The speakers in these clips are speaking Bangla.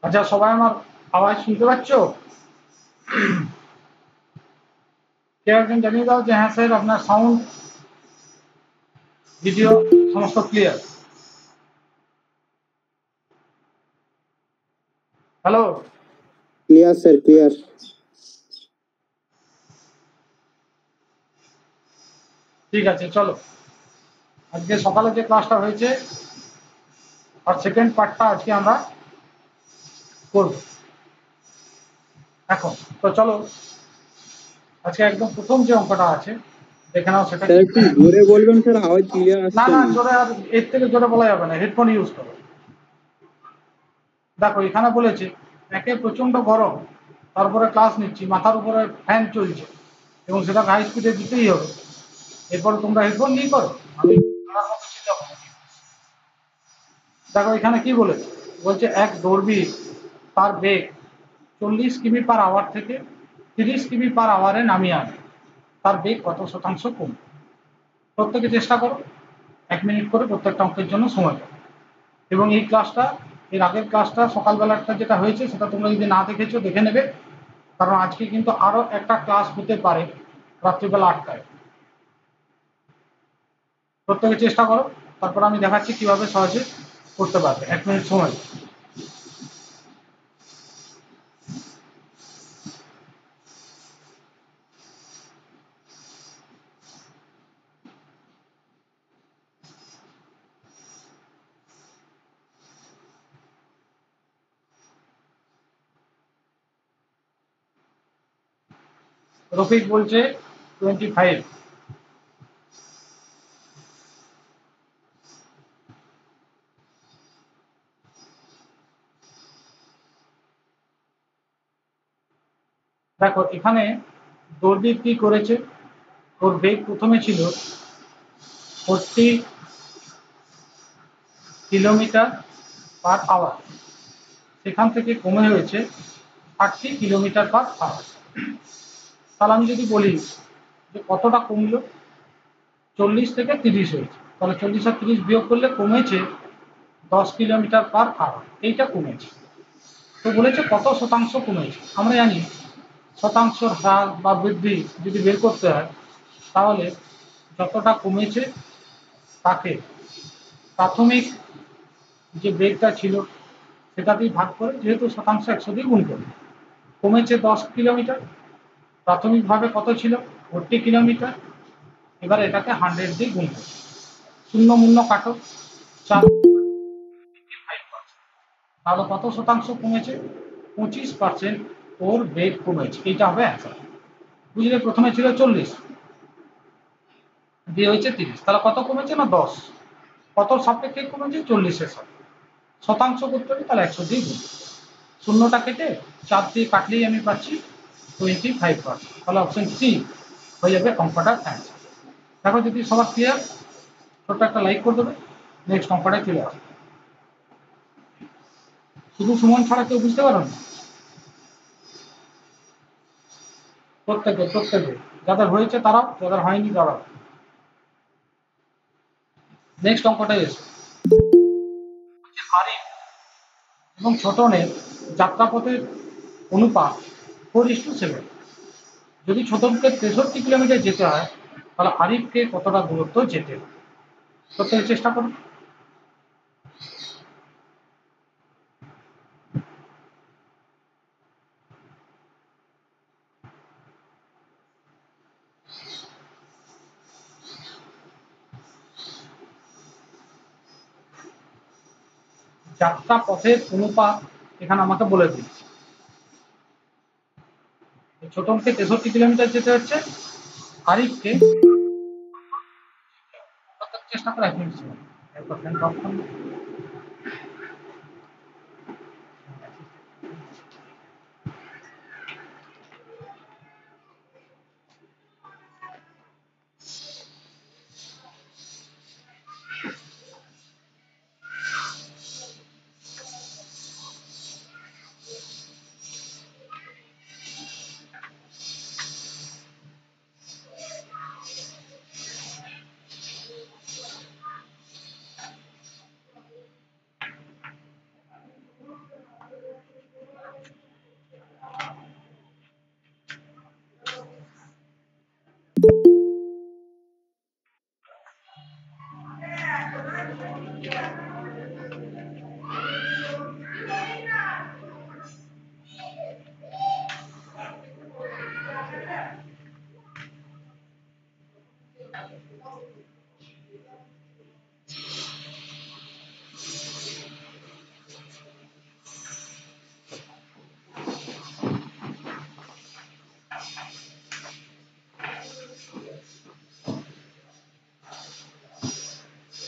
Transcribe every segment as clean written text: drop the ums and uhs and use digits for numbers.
আচ্ছা, সবাই আমার আওয়াজ শুনতে পাচ্ছ? কেউ একজন জানিয়ে দাও যে হ্যাঁ স্যার, আপনার সাউন্ড ভিডিও সমস্ত clear. Hello, clear sir, clear. ঠিক আছে, চলো আজকে সকালে যে ক্লাসটা হয়েছে আর সেকেন্ড পার্টটা আজকে আমরা করব। এখন তো চলো আজকে একদম প্রথম যে অঙ্কটা আছে দেখে নাও সেটা। স্যার একটু জোরে বলবেন স্যার, আওয়াজ ক্লিয়ার না আসছে না, না। জোরে আর এর থেকে জোরে বলা যাবে না, হেডফোন ইউজ করো। দেখো এখানে বলেছে একে প্রচন্ড গরম, তারপরে ক্লাস নিচ্ছি, মাথার উপরে ফ্যান চলছে এবং সেটা হাই স্পিডে দিতেই হবে। এরপর তোমরা হেডফোন নিয়ে করো, আমি চিন্তা করো। দেখো এখানে কি বলেছে, বলছে এক দৌড়বিদ তার বেগ 40 কিমি/আওয়ার থেকে 30 কিমি/আওয়ারে নামিয়ে আনে, তার বেগ কত শতাংশ কমবে? প্রত্যেকে চেষ্টা করো, 1 মিনিট করে প্রত্যেকটা অঙ্কের জন্য সময় পাবে। এবং এই ক্লাসটা, এর আগের ক্লাসটা সকালবেলাটা যেটা হয়েছে সেটা তোমরা যদি না দেখেছো দেখে নেবে, কারণ আজকে কিন্তু আরো একটা ক্লাস হতে পারে রাত্রিবেলা 8টায়। প্রত্যেকে চেষ্টা করো, তারপর আমি দেখাচ্ছি কিভাবে সহজে করতে পারবে। 1 মিনিট সময়। রফিক বলছে 25। দেখো এখানে দৌড়বিদ কি করেছে, ওর বেগ প্রথমে ছিল 40 কিমি/আওয়ার, সেখান থেকে কমে হয়েছে 30 কিমি/আওয়ার। তাহলে আমি যদি বলি যে কতটা কমলো, 40 থেকে 30 হয়েছে, তাহলে 40 আর 30 বিয়োগ করলে কমেছে 10 কিমি/আওয়ার, এইটা কমেছে। তো বলেছে কত শতাংশ কমেছে। আমরা জানি শতাংশ হ্রাস বা বৃদ্ধি যদি বের করতে হয় তাহলে যতটা কমেছে তাকে প্রাথমিক যে বেগটা ছিল সেটাতেই ভাগ করে, যেহেতু শতাংশ 100 দিয়ে গুণ করবে। কমেছে 10 কিলোমিটার, প্রাথমিকভাবে কত ছিল 40 কিলোমিটার, এবার এটাকে 100 দিয়ে গুণ করবে। শূন্য মূল্য কাটো, 4, তাহলে কত শতাংশ কমেছে? 25% ওর বেগ কমেছে। এইটা হবে অ্যান্সার। বুঝলে, প্রথমে ছিল 40 দিয়ে হয়েছে 30, তাহলে কত কমেছে না 10। কত সাপেক্ষে কমেছে? 40-এর সাথে। শতাংশ করতে হবে তাহলে 100 দিয়ে গুণ, শূন্যটা কেটে 4 দিয়ে কাটলেই আমি পাচ্ছি 25%। তাহলে অপশন সি হয়ে যাবে অঙ্কটার অ্যান্সার। দেখো যদি সবার ক্লিয়ার, ছোট্ট একটা লাইক করে দেবে, নেক্সট অঙ্কটায় চলে আসবে। শুধু সুমন ছাড়া কেউ বুঝতে পারো না? প্রত্যেকে যাদের হয়েছে তারাও, যাদের হয়নি তারাও। নেক্সট অঙ্কটা এসে আরিফ এবং ছোটনের যাত্রাপথের অনুপাত 4:7। যদি ছোটনকে 63 কিলোমিটার যেতে হয় তাহলে আরিফকে কতটা দূরত্ব যেতে হবে? প্রত্যেকে চেষ্টা করুন। যাত্রা পথের অনুপাত এখানে আমাকে বলে দিচ্ছে। ছোটনকে 63 কিলোমিটার যেতে হচ্ছে, আরিফকে চেষ্টা করে 1 মিনিট সময়। একবার ফ্যান অফ করুন।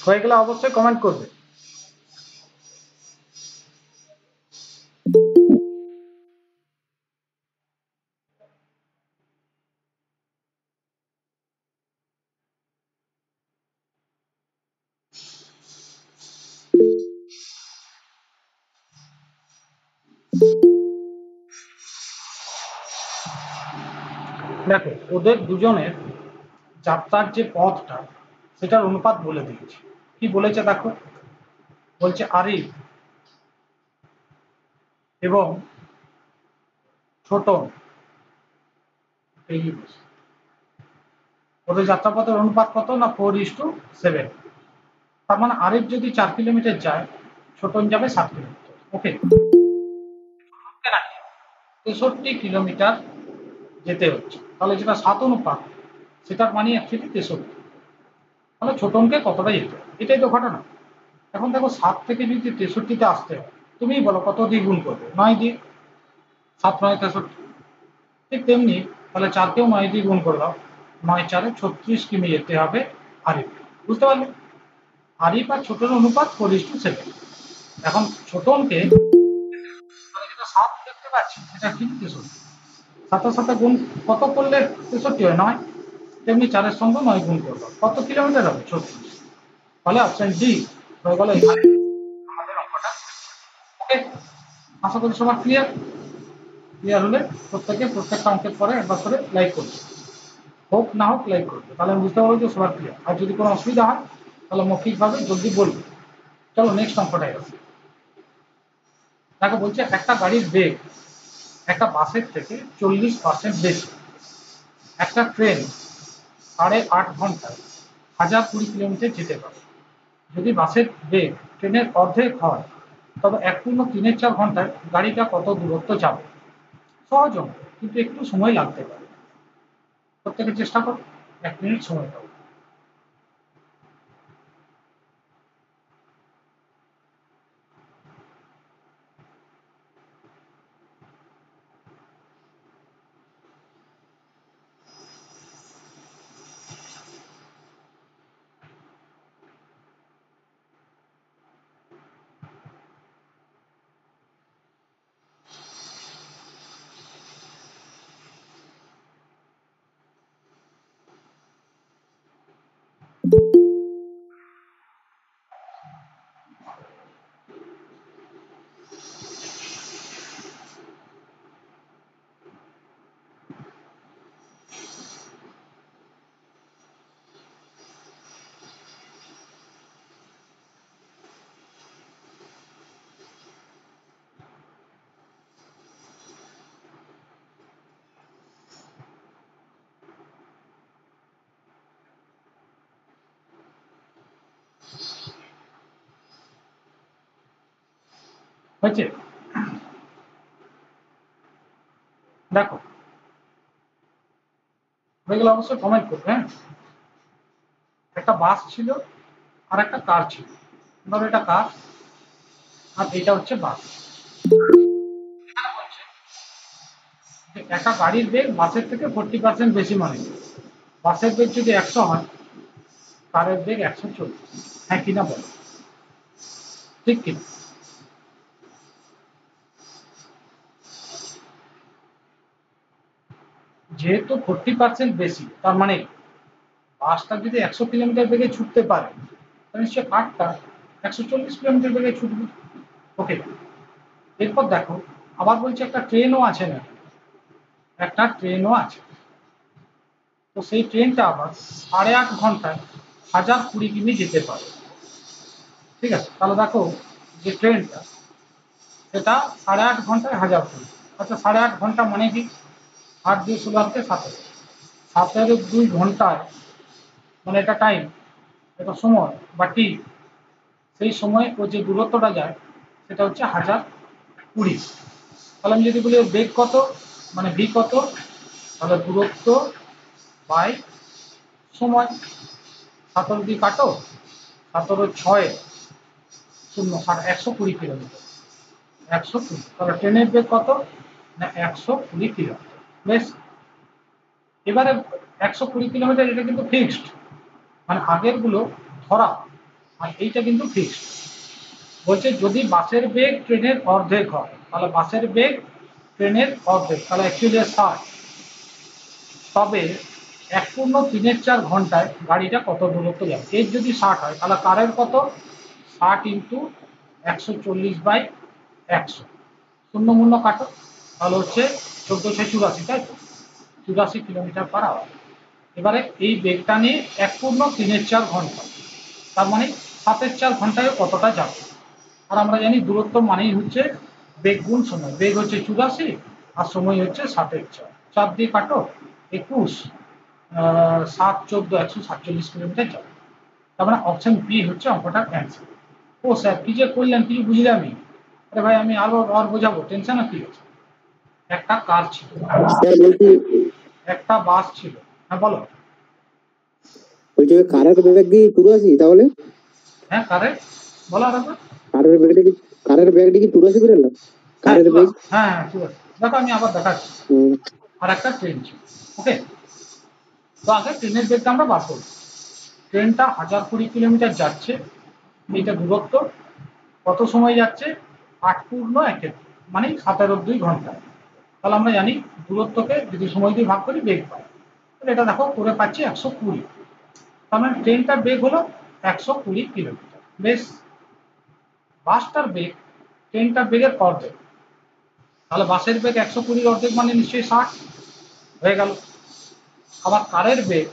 হয়ে গেলে অবশ্যই কমেন্ট করবে। দেখো, ওদের দুজনের যাত্রার যে পথটা সেটার অনুপাত বলে দিয়েছে। কি বলেছে দেখো, বলছে আরিফ এবং ছোটন ওদের যাত্রাপথের অনুপাত কত না 4:7। তার মানে আরিফ যদি 4 কিলোমিটার যায়, ছোটন যাবে 7 কিলোমিটার। ওকে, 63 কিলোমিটার যেতে হচ্ছে, তাহলে যেটা 7 অনুপাত সেটার মানে অ্যাকচুয়ালি 63। তাহলে ছোটনকে কতটা যেতে হবে, এটাই তো ঘটনা। এখন দেখো 7 থেকে যদি 63-তে আসতে হয়, তুমিই বলো কত দিয়ে গুণ করবে? 9 দিয়ে। 7 9 63। ঠিক তেমনি তাহলে 4কেও 9 দিয়ে গুণ করে দাও। 9 4 36 কিমি যেতে হবে আরিফ। বুঝতে পারলে? আরিফ আর ছোটন অনুপাত 4:7। এখন ছোটনকে যেটা 7 দেখতে পাচ্ছি সেটা ঠিক 63। 7-এর সাথে গুণ কত করলে 63 হয়? 9। তেমনি 4-এর সঙ্গে 9 গুণ করবো, কত কিলোমিটার হবে? 36। তাহলে অপশন ডি হয়ে গেল এখানে আমাদের অঙ্কটা। ওকে, আশা করি সবার ক্লিয়ার। ক্লিয়ার হলে প্রত্যেকে প্রত্যেকটা অঙ্কের পরে একবার করে লাইক করবে, হোক না হোক লাইক করবে, তাহলে আমি বুঝতে পারবো যে সবার ক্লিয়ার। আর যদি কোনো অসুবিধা হয় তাহলে মৌখিকভাবে জলদি বলবে। চলো নেক্সট অঙ্কটাই আসি। তাকে বলছে একটা গাড়ির বেগ একটা বাসের থেকে 40% বেশি। একটা ট্রেন 8.5 ঘন্টায় 1020 কিলোমিটার যেতে পারে। যদি বাসের বেগ ট্রেনের অর্ধেক হয় তবে 1.34 ঘন্টায় গাড়িটা কত দূরত্ব যাবে? সহজ অঙ্ক, কিন্তু একটু সময় লাগতে পারে। প্রত্যেকে চেষ্টা করো, 1 মিনিট সময় পাবো। হয়েছে? দেখো হয়ে গেলে অবশ্যই কমেন্ট করবে। হ্যাঁ, একটা বাস ছিল আর একটা কার ছিল। ধরো এটা কার আর এটা হচ্ছে বাস। একটা গাড়ির বেগ বাসের থেকে 40% বেশি, মানে বাসের বেগ যদি 100 হয়, কারের বেগ 140। হ্যাঁ কিনা বলো, ঠিক কিনা? যেহেতু 40% বেশি, তার মানে বাসটা যদি 100 কিলোমিটার বেগে ছুটতে পারে, তাহলে নিশ্চয়ই কারটা 140 কিলোমিটার বেগে ছুটবে। ওকে, এরপর দেখো আবার বলছে একটা ট্রেনও আছে না, একটা ট্রেনও আছে। তো সেই ট্রেনটা আবার 8.5 ঘন্টায় 1020 কিমি যেতে পারে। ঠিক আছে, তাহলে দেখো যে ট্রেনটা, সেটা 8.5 ঘন্টায় 1020। আচ্ছা 8.5 ঘন্টা মানে কি? 8 দিয়ে 16 17, 17 ঘন্টায়, মানে এটা টাইম, এটা সময় বা টি, সেই সময় ও যে দূরত্বটা যায় সেটা হচ্ছে 1020। তাহলে আমি যদি বলি বেগ কত, মানে ভি কত, তাহলে দূরত্ব বাই সময়। 17 দিয়ে কাটো, 17 6 শূন্য 120 কিলোমিটার, 120। তাহলে ট্রেনের বেগ কত না 120 কিলোমিটার। বেশ, এবারে 120 কিলোমিটার এটা কিন্তু ফিক্সড, মানে আগের গুলো ধরা আর এইটা কিন্তু ফিক্সড। বলছে যদি বাসের বেগ ট্রেনের অর্ধেক হয়, তাহলে বাসের বেগ ট্রেনের অর্ধেক, তাহলে অ্যাকচুয়ালি 60, তবে 1.34 ঘন্টায় গাড়িটা কত দূরত্ব যাবে। এর যদি 60 হয় তাহলে কারের কত, 60 ইন্টু 140/100, শূন্য মূল্য কাটো, তাহলে হচ্ছে 1484, তাই তো, 84 কিলোমিটার পার আওয়ার। এবারে এই বেগটা নিয়ে 1.34 ঘন্টা, তার মানে 7/4 ঘন্টায় কতটা যাবে। আর আমরা জানি দূরত্ব মানেই হচ্ছে বেগ গুণ সময়, বেগ হচ্ছে 84 আর সময় হচ্ছে 7/4, 4 দিয়ে কাটো 21, 7 14 147 কিলোমিটার যাবে। তার মানে অপশন বি হচ্ছে অঙ্কটার অ্যান্সার। ও স্যার কি যে করলেন, কিছু বুঝলামই। আরে ভাই আমি আরো আর বোঝাবো, টেনশন কি আছে। একটা কার ছিল, স্যার বলছি, একটা বাস ছিল। হ্যাঁ বলো। বলছি ওই কারের বেগ কি 84? তাহলে হ্যাঁ কারের, বলো আর একবার। কারের বেগটা কি, কারের বেগটা কি 84 বেরোলো? হ্যাঁ কারের বেগ? হ্যাঁ হ্যাঁ ঠিক আছে, দেখো আমি আবার দেখাচ্ছি। হুম, আর একটা ট্রেন ছিল। ওকে, তো আগে ট্রেনের বেগটা আমরা বার করবো। ট্রেনটা 1020 কিলোমিটার যাচ্ছে, এইটা দূরত্ব, কত সময় যাচ্ছে 8.1, মানে 17 ঘন্টা। তাহলে আমরা জানি দূরত্বকে যদি সময় দিয়ে ভাগ করি বেগ পাই। তাহলে এটা দেখো করে পাচ্ছি 120। তার মানে ট্রেনটার বেগ হলো 120 কিলোমিটার। বেশ, বাসটার বেগ ট্রেনটার বেগের অর্ধেক, তাহলে বাসের বেগ 120 অর্ধেক মানে নিশ্চয়ই 60 হয়ে গেল। আবার কারের বেগ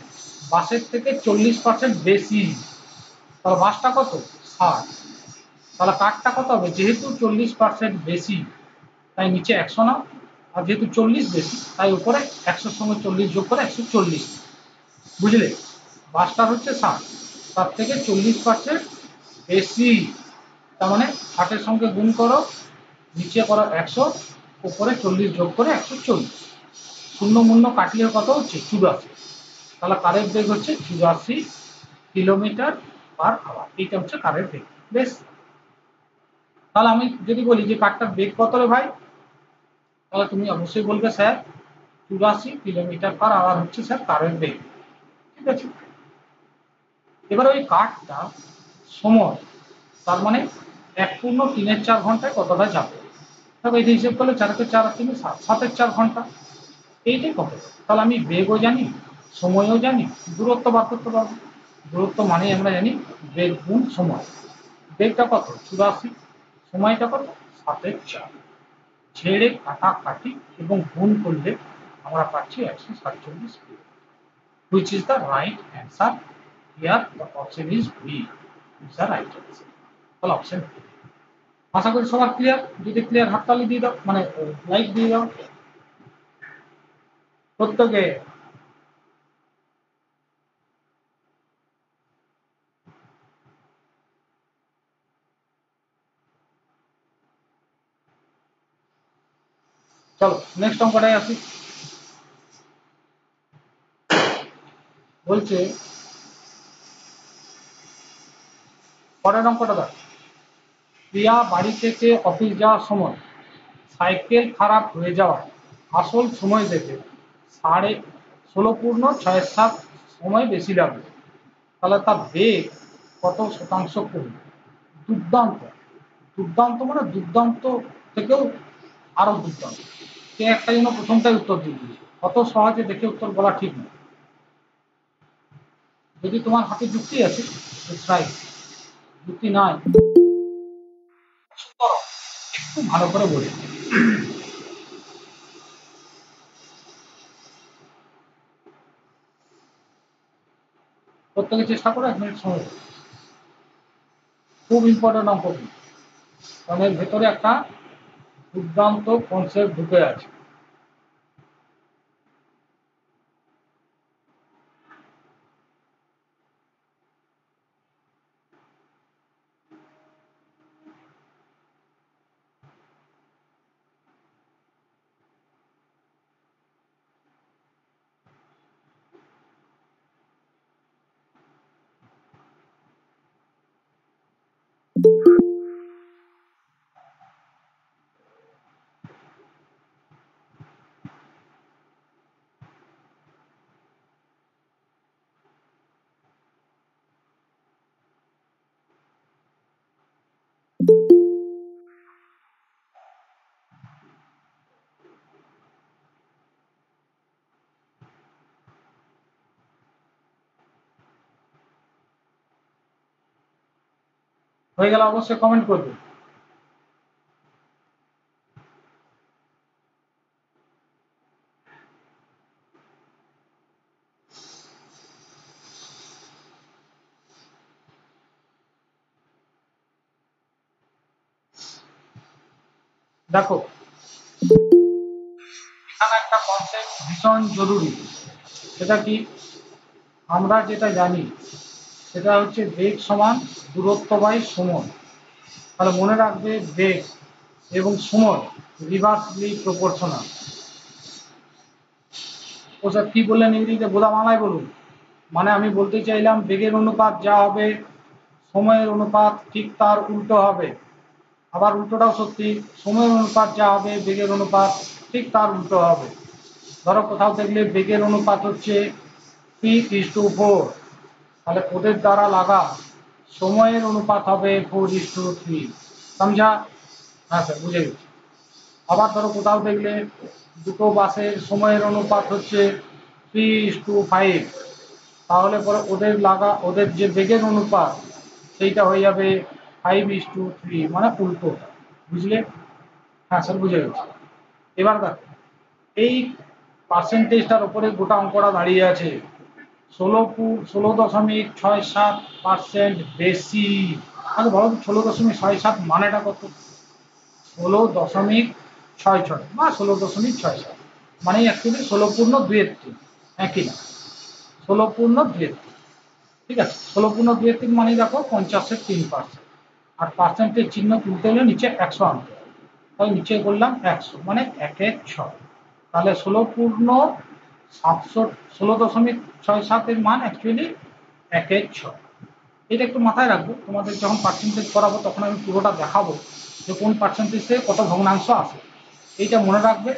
বাসের থেকে 40% বেশি, তাহলে বাসটা কত 60, তাহলে কারটা কত হবে, যেহেতু 40% বেশি তাই নিচে 100 নাও, আর যেহেতু 40 বেশি তাই উপরে 100-র সঙ্গে 40 যোগ করে 140। বুঝলে, বাসটা হচ্ছে 60, তার থেকে 40% বেশি, তার মানে 60-এর সঙ্গে গুণ করো, নিচে করো 100, উপরে 40 যোগ করে 140, শূন্য মূল্য কাটলে কত হচ্ছে 84। তাহলে কারের বেগ হচ্ছে 84 কিলোমিটার পার আওয়ার, এইটা হচ্ছে কারের বেগ। বেশ, তাহলে আমি যদি বলি যে কারটার বেগ কত রে ভাই, তাহলে তুমি অবশ্যই বলবে স্যার 84 কিলোমিটার পার আওয়ার হচ্ছে স্যার কারের বেগ। ঠিক আছে, এবার ওই কারটা সময়, তার মানে 1.34 ঘন্টায় কতটা যাবে। তবে এটা হিসেব করলে 4-কে 4 আর 3 7, 7/4 ঘন্টা, এইটাই কত। তাহলে আমি বেগও জানি, সময়ও জানি, দূরত্ব বার করতে পারবো। দূরত্ব মানে আমরা জানি বেগ গুণ সময়। বেগটা কত 84, সময়টা কত 7/4, ছেড়ে কাটাকাটি এবং গুণ করলে আমরা পাচ্ছি 147, which is the right answer. Here the option is B is the right answer. তাহলে অপশন বি। আশা করি সবার ক্লিয়ার। যদি ক্লিয়ার হাততালি দিয়ে দাও, মানে লাইক দিয়ে দাও প্রত্যেকে। চলো নেক্সট অঙ্কটায় আসি। বলছে পরের অঙ্কটা দেখ, প্রিয়া বাড়ি থেকে অফিস যাওয়ার সময় সাইকেল খারাপ হয়ে যাওয়ায় আসল সময় দেখে 16.67 সময় বেশি লাগবে, তাহলে তার বেগ কত শতাংশ কমবে? দুর্দান্ত, দুর্দান্ত মানে দুর্দান্ত থেকেও আরো দুর্দান্ত। সে একটা জন্য প্রথমটাই উত্তর দিয়ে দিয়েছে, কত সহজে দেখে উত্তর বলা ঠিক না। যদি তোমার হাতে যুক্তি আছে যুক্তি নাই একটু ভালো করে বলি। প্রত্যেকে চেষ্টা করো 1 মিনিট সময়। খুব ইম্পর্টেন্ট অঙ্ক, কারণ এর ভেতরে একটা দুর্দান্ত কনসেপ্ট ঢুকে আছে। হয়ে গেলে অবশ্যই কমেন্ট করবে। দেখো এখানে একটা কনসেপ্ট ভীষণ জরুরি, সেটা কি? আমরা যেটা জানি সেটা হচ্ছে বেগ সমান দূরত্ব বাই সময়। তাহলে মনে রাখবে বেগ এবং সময় রিভার্সলি প্রপোর্শনাল। ও স্যার কি বললেন ইংরেজিতে, বোধা বাংলায় বলুন। মানে আমি বলতে চাইলাম বেগের অনুপাত যা হবে সময়ের অনুপাত ঠিক তার উল্টো হবে। আবার উল্টোটাও সত্যি, সময়ের অনুপাত যা হবে বেগের অনুপাত ঠিক তার উল্টো হবে। ধরো কোথাও দেখলে বেগের অনুপাত হচ্ছে 3:4, তাহলে ওদের দ্বারা লাগা সময়ের অনুপাত হবে 4:3। সমঝা? হ্যাঁ স্যার বুঝে গেছি। আবার ধরো কোথাও দেখলে দুটো বাসের সময়ের অনুপাত হচ্ছে 3:5, তাহলে পরে ওদের যে বেগের অনুপাত সেইটা হয়ে যাবে 5:3, মানে উল্টো। বুঝলে? হ্যাঁ স্যার বুঝে গেছি। এবার দেখো এই পার্সেন্টেজটার উপরে গোটা অঙ্কটা দাঁড়িয়ে আছে। 16.67% বেশি। আচ্ছা বলো 16.67 মানেটা কত? 16.66 বা 16.67 মানে অ্যাকচুয়ালি 16.73, একই না, 16.73। ঠিক আছে, 16.73 মানে দেখো 50-এর 3%। আর পার্সেন্টেজ চিহ্ন তুলতে হলে নিচে 100 আনতে হবে, তাহলে নিচে করলাম 100 মানে 1/6। তাহলে 16.67 মান অ্যাকচুয়ালি 1/6। এটা একটু মাথায় রাখবো, তোমাদের যখন পার্সেন্টেজ করাবো তখন আমি পুরোটা দেখাবো যে কোন পার্সেন্টেজ থেকে কত ভগ্নাংশ আসে। এইটা মনে রাখবে।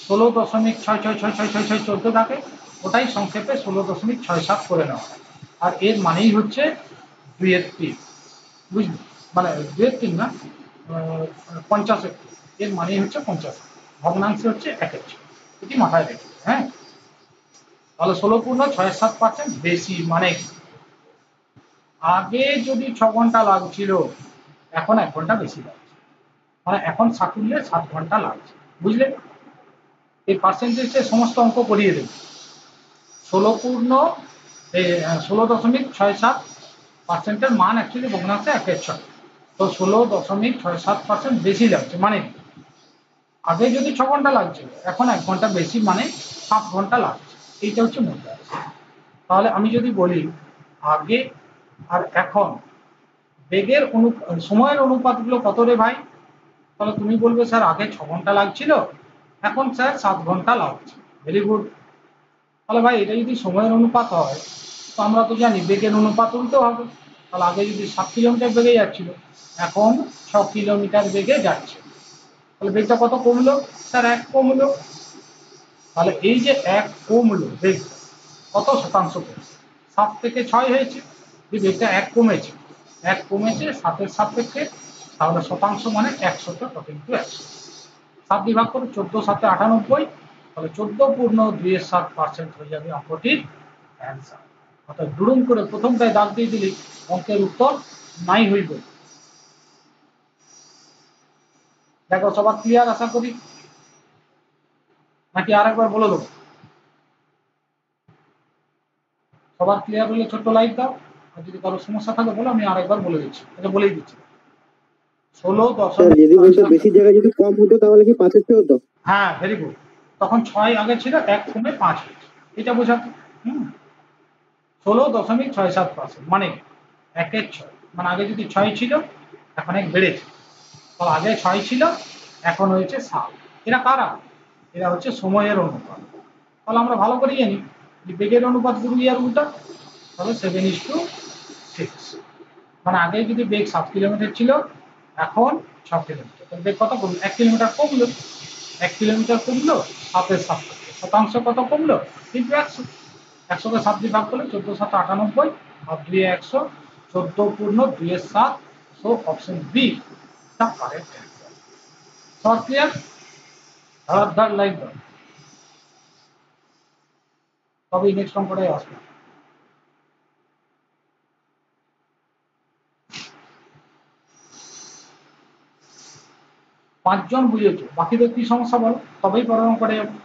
16.666666 চলতে থাকে, ওটাই সংক্ষেপে 16.67 করে নেওয়া। আর এর মানেই হচ্ছে 2/3, বুঝলি? মানে 2/3 না, 50-এর, এর মানেই হচ্ছে 50, ভগ্নাংশ হচ্ছে 1/6। এটি মাথায় রেখে, হ্যাঁ। তাহলে 16.67% বেশি মানে আগে যদি 6 ঘন্টা লাগছিল এখন 1 ঘন্টা বেশি লাগছে, মানে এখন সাকুল্যে 7 ঘন্টা লাগছে। বুঝলে? এই পার্সেন্টেজের সমস্ত অঙ্ক করিয়ে দেবে। 16.67% মান অ্যাকচুয়ালি ভগ্নাংশে 1/6, তো 16.67% বেশি লাগছে মানে আগে যদি 6 ঘন্টা লাগছিল এখন 1 ঘন্টা বেশি মানে 7 ঘন্টা লাগছে। এইটা হচ্ছে মুদ্রা। তাহলে আমি যদি বলি আগে আর এখন বেগের সময়ের অনুপাতগুলো কত রে ভাই, তাহলে তুমি বলবে স্যার আগে 6 ঘন্টা লাগছিল এখন স্যার 7 ঘন্টা লাগছে। Very good. তাহলে ভাই এটা যদি সময়ের অনুপাত হয়, তো আমরা তো জানি বেগের অনুপাত উল্টো হবে। তাহলে আগে যদি 7 কিলোমিটার বেগে যাচ্ছিল, এখন 6 কিলোমিটার বেগে যাচ্ছে। তাহলে বেগটা কত কমলো স্যার? 1 কমলো। তাহলে এই যে 1 কমলো বেগ, কত শতাংশ কমলো? 7 থেকে 6 হয়েছে, যে বেগটা 1 কমেছে, 1 কমেছে 7-এর সাপেক্ষে, তাহলে শতাংশ মানে 100 7 দিয়ে ভাগ করে 14 7 98, তাহলে 14.27% হয়ে যাবে অঙ্কটির অ্যান্সার। অর্থাৎ দুরুম করে প্রথমটায় দাগ দিয়ে দিলে অঙ্কের উত্তর নাই হইব। দেখো সবার ক্লিয়ার আশা করি, নাকি আরেকবার বলে দেবো? সবার ক্লিয়ার হলে ছোট্ট লাইক দাও, আর যদি কারো সমস্যা থাকে বলো, আমি আরেকবার বলে দিচ্ছি, এটা বলেই দিচ্ছি। 16 যদি বলতো বেশি জায়গায় যদি কম হতো তাহলে কি 5 হতো? হ্যাঁ, ভেরি গুড। তখন 6 আগে ছিল, 1 কমে 5 হয়েছে, এটা বোঝাতো। 16.67%, মানে 1-এর 6, মানে আগে যদি 6 ছিল, এখন 1 বেড়েছে। তো আগে 6 ছিল, এখন হয়েছে 7। এরা কারা? এরা হচ্ছে সময়ের অনুপাত। তাহলে আমরা ভালো করে জানি যে বেগের অনুপাত যদি আর উল্টা, তাহলে 7:6। মানে আগে যদি বেগ 7 কিলোমিটার ছিল, এখন 6 কিলোমিটার। তাহলে বেগ কত কমলো? 1 কিলোমিটার কমলো। 1 কিলোমিটার কমলো 7-এর সাপেক্ষে, শতাংশ কত কমলো? কিন্তু 100। 100-কে 7 দিয়ে ভাগ করলে 14 7 98, আর 2 100, 14.27। So option B the correct answer. সব ক্লিয়ার? ধর লাইক দাও, তবেই নেক্সট অঙ্কটাই আসবে। পাঁচজন বুঝেছো, বাকিদের কি সমস্যা বলো, তবেই পরের অঙ্কটা যাবো।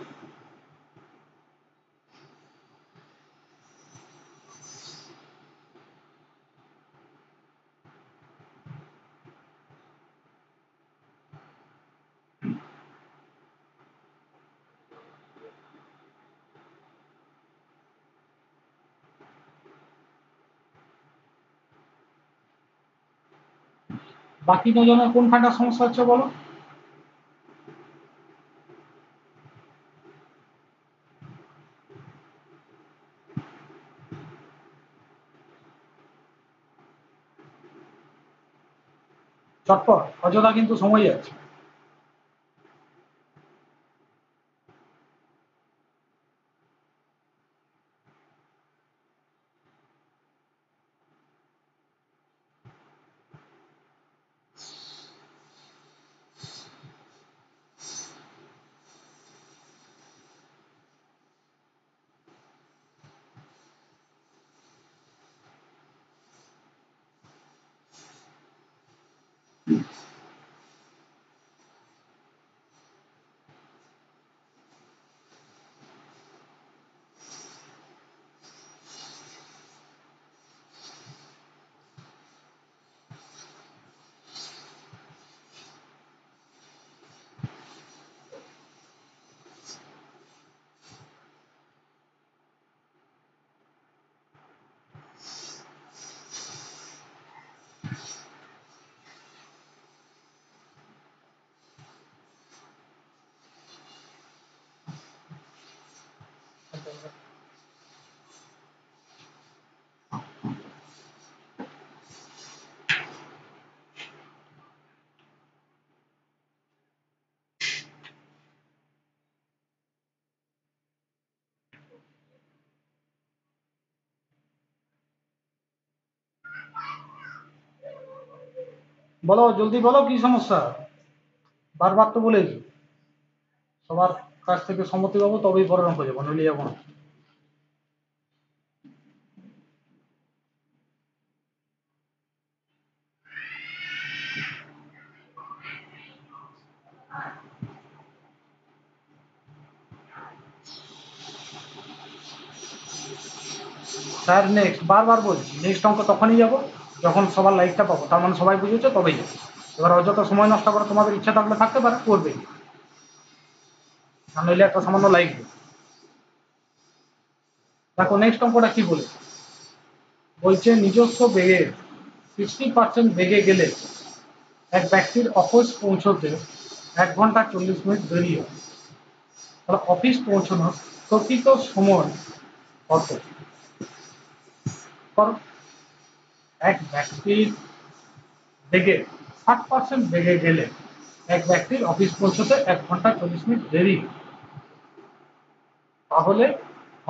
বাকি দুজনের কোনখানটা সমস্যা হচ্ছে বলো? চটপট, অযথা কিন্তু সময় যাচ্ছে। বলো জলদি বলো, কি সমস্যা? বারবার তো বলেছি, সবার কাছ থেকে সম্মতি পাবো তবেই পরের অঙ্ক যাবো, নইলে যাবো না। স্যার নেক্সট, বারবার বলছি নেক্সট অঙ্ক তখনই যাবো যখন সবার লাইকটা পাবো, তার মানে সবাই বুঝেছো তবেই যাবো। এবার অযথা সময় নষ্ট করে তোমাদের ইচ্ছা থাকলে থাকতে পারে, করবে, আর নইলে একটা সামান্য লাইক দেবে। দেখো নেক্সট অঙ্কটা কি বলে, বলছে নিজস্ব বেগে 60% বেগে গেলে এক ব্যক্তির অফিস পৌঁছতে 1 ঘন্টা 40 মিনিট দেরি হয়। তাহলে অফিস পৌঁছানোর প্রকৃত সময় কত? কারণ এক ব্যক্তির বেগে 60% বেগে গেলে এক ব্যক্তির অফিস পৌঁছতে 1 ঘন্টা 40 মিনিট দেরি। তাহলে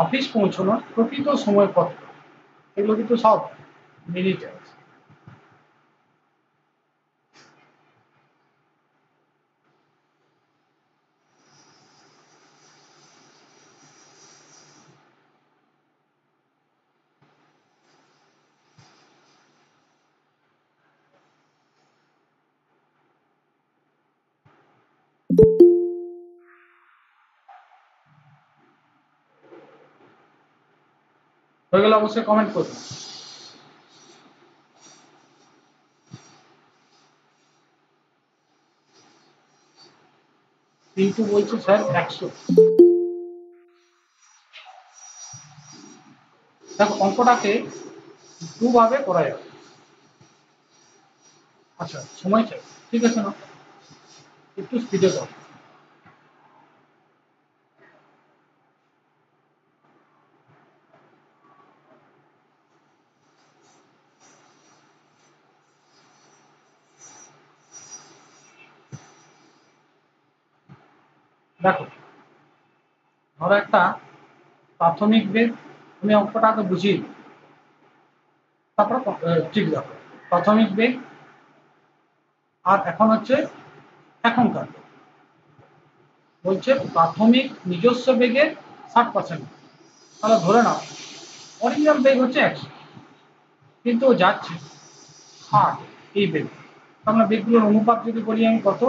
অফিস পৌঁছানোর প্রকৃত সময় কত? এগুলো কিন্তু সব মিনিটে আছে। হয়ে গেলে অবশ্যই কমেন্ট করুন। কিন্তু বলছে স্যার 100। দেখো অঙ্কটাকে দুভাবে করা যাবে। আচ্ছা সময় চাই, ঠিক আছে না, একটু স্পিডে কর। দেখো ধরো একটা প্রাথমিক বেগ, আমি অঙ্কটাকে বুঝিয়ে দিই, তারপর ঠিক দেখো প্রাথমিক বেগ আর এখন হচ্ছে এখনকার বেগ। বলছে প্রাথমিক নিজস্ব বেগের 60%। তাহলে ধরে নাও অরিজিনাল বেগ হচ্ছে 100, কিন্তু ও যাচ্ছে 60 এই বেগ। আমরা বেগগুলোর অনুপাত যদি করি আমি কত,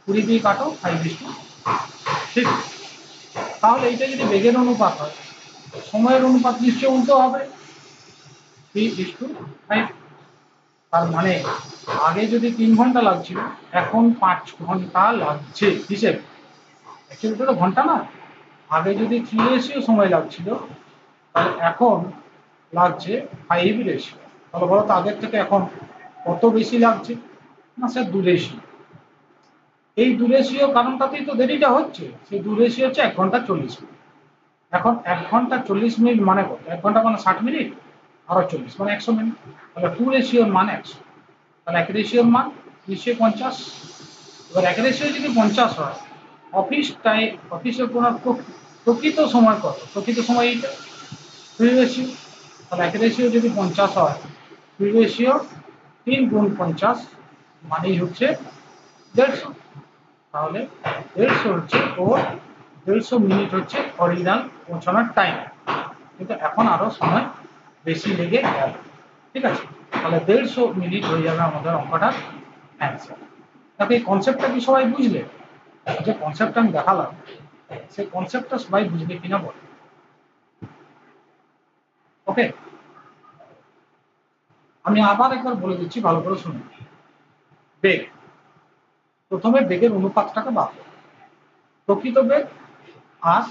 20 দিয়ে কাটো 5:2, ঠিক। তাহলে এইটা যদি বেগের অনুপাত হয়, সময়ের অনুপাত নিশ্চয়ই উল্টো হবে, 3:5। তার মানে আগে যদি 3 ঘন্টা লাগছিল, এখন 5 ঘন্টা লাগছে হিসেবে। অ্যাকচুয়ালি এটা তো ঘন্টা না, আগে যদি 3 রেশিও সময় লাগছিল, তাহলে এখন লাগছে 5 রেশিও। তাহলে বলো তো আগের থেকে এখন কত বেশি লাগছে? না স্যার 2 রেশিও। এই 2 রেশিও কারণটাতেই তো দেরিটা হচ্ছে। সেই 2 রেশিও হচ্ছে 1 ঘন্টা 40 মিনিট। এখন 1 ঘন্টা 40 মিনিট মানে কত? 1 ঘন্টা মানে 60 মিনিট, আরো 40 মানে 100 মিনিট। তাহলে 2 রেশিওর মান 100। তাহলে 1 রেশিওর মান নিশ্চয়ই 50। এবার 1 রেশিও যদি 50 হয়, অফিসের কোনো প্রকৃত সময় কত? প্রকৃত সময় এইটা 3 রেশিও। তাহলে 1 রেশিও যদি 50 হয়, 3 রেশিও 3 গুণ 50 মানেই হচ্ছে 150। তাহলে 150 হচ্ছে ওর 150 মিনিট হচ্ছে অরিজিনাল পৌঁছানোর টাইম, কিন্তু এখন আরো সময় বেশি লেগে গেল, ঠিক আছে। তাহলে 150 মিনিট হয়ে যাবে আমাদের অঙ্কটার অ্যান্সার। তাকে এই কনসেপ্টটা কি সবাই বুঝলে? যে কনসেপ্টটা আমি দেখালাম, সেই কনসেপ্টটা সবাই বুঝবে কিনা বল। ওকে, আমি আবার একবার বলে দিচ্ছি, ভালো করে শুনুন। বেগ, প্রথমে বেগের অনুপাতটাকে বার করো। প্রকৃত বেগ আর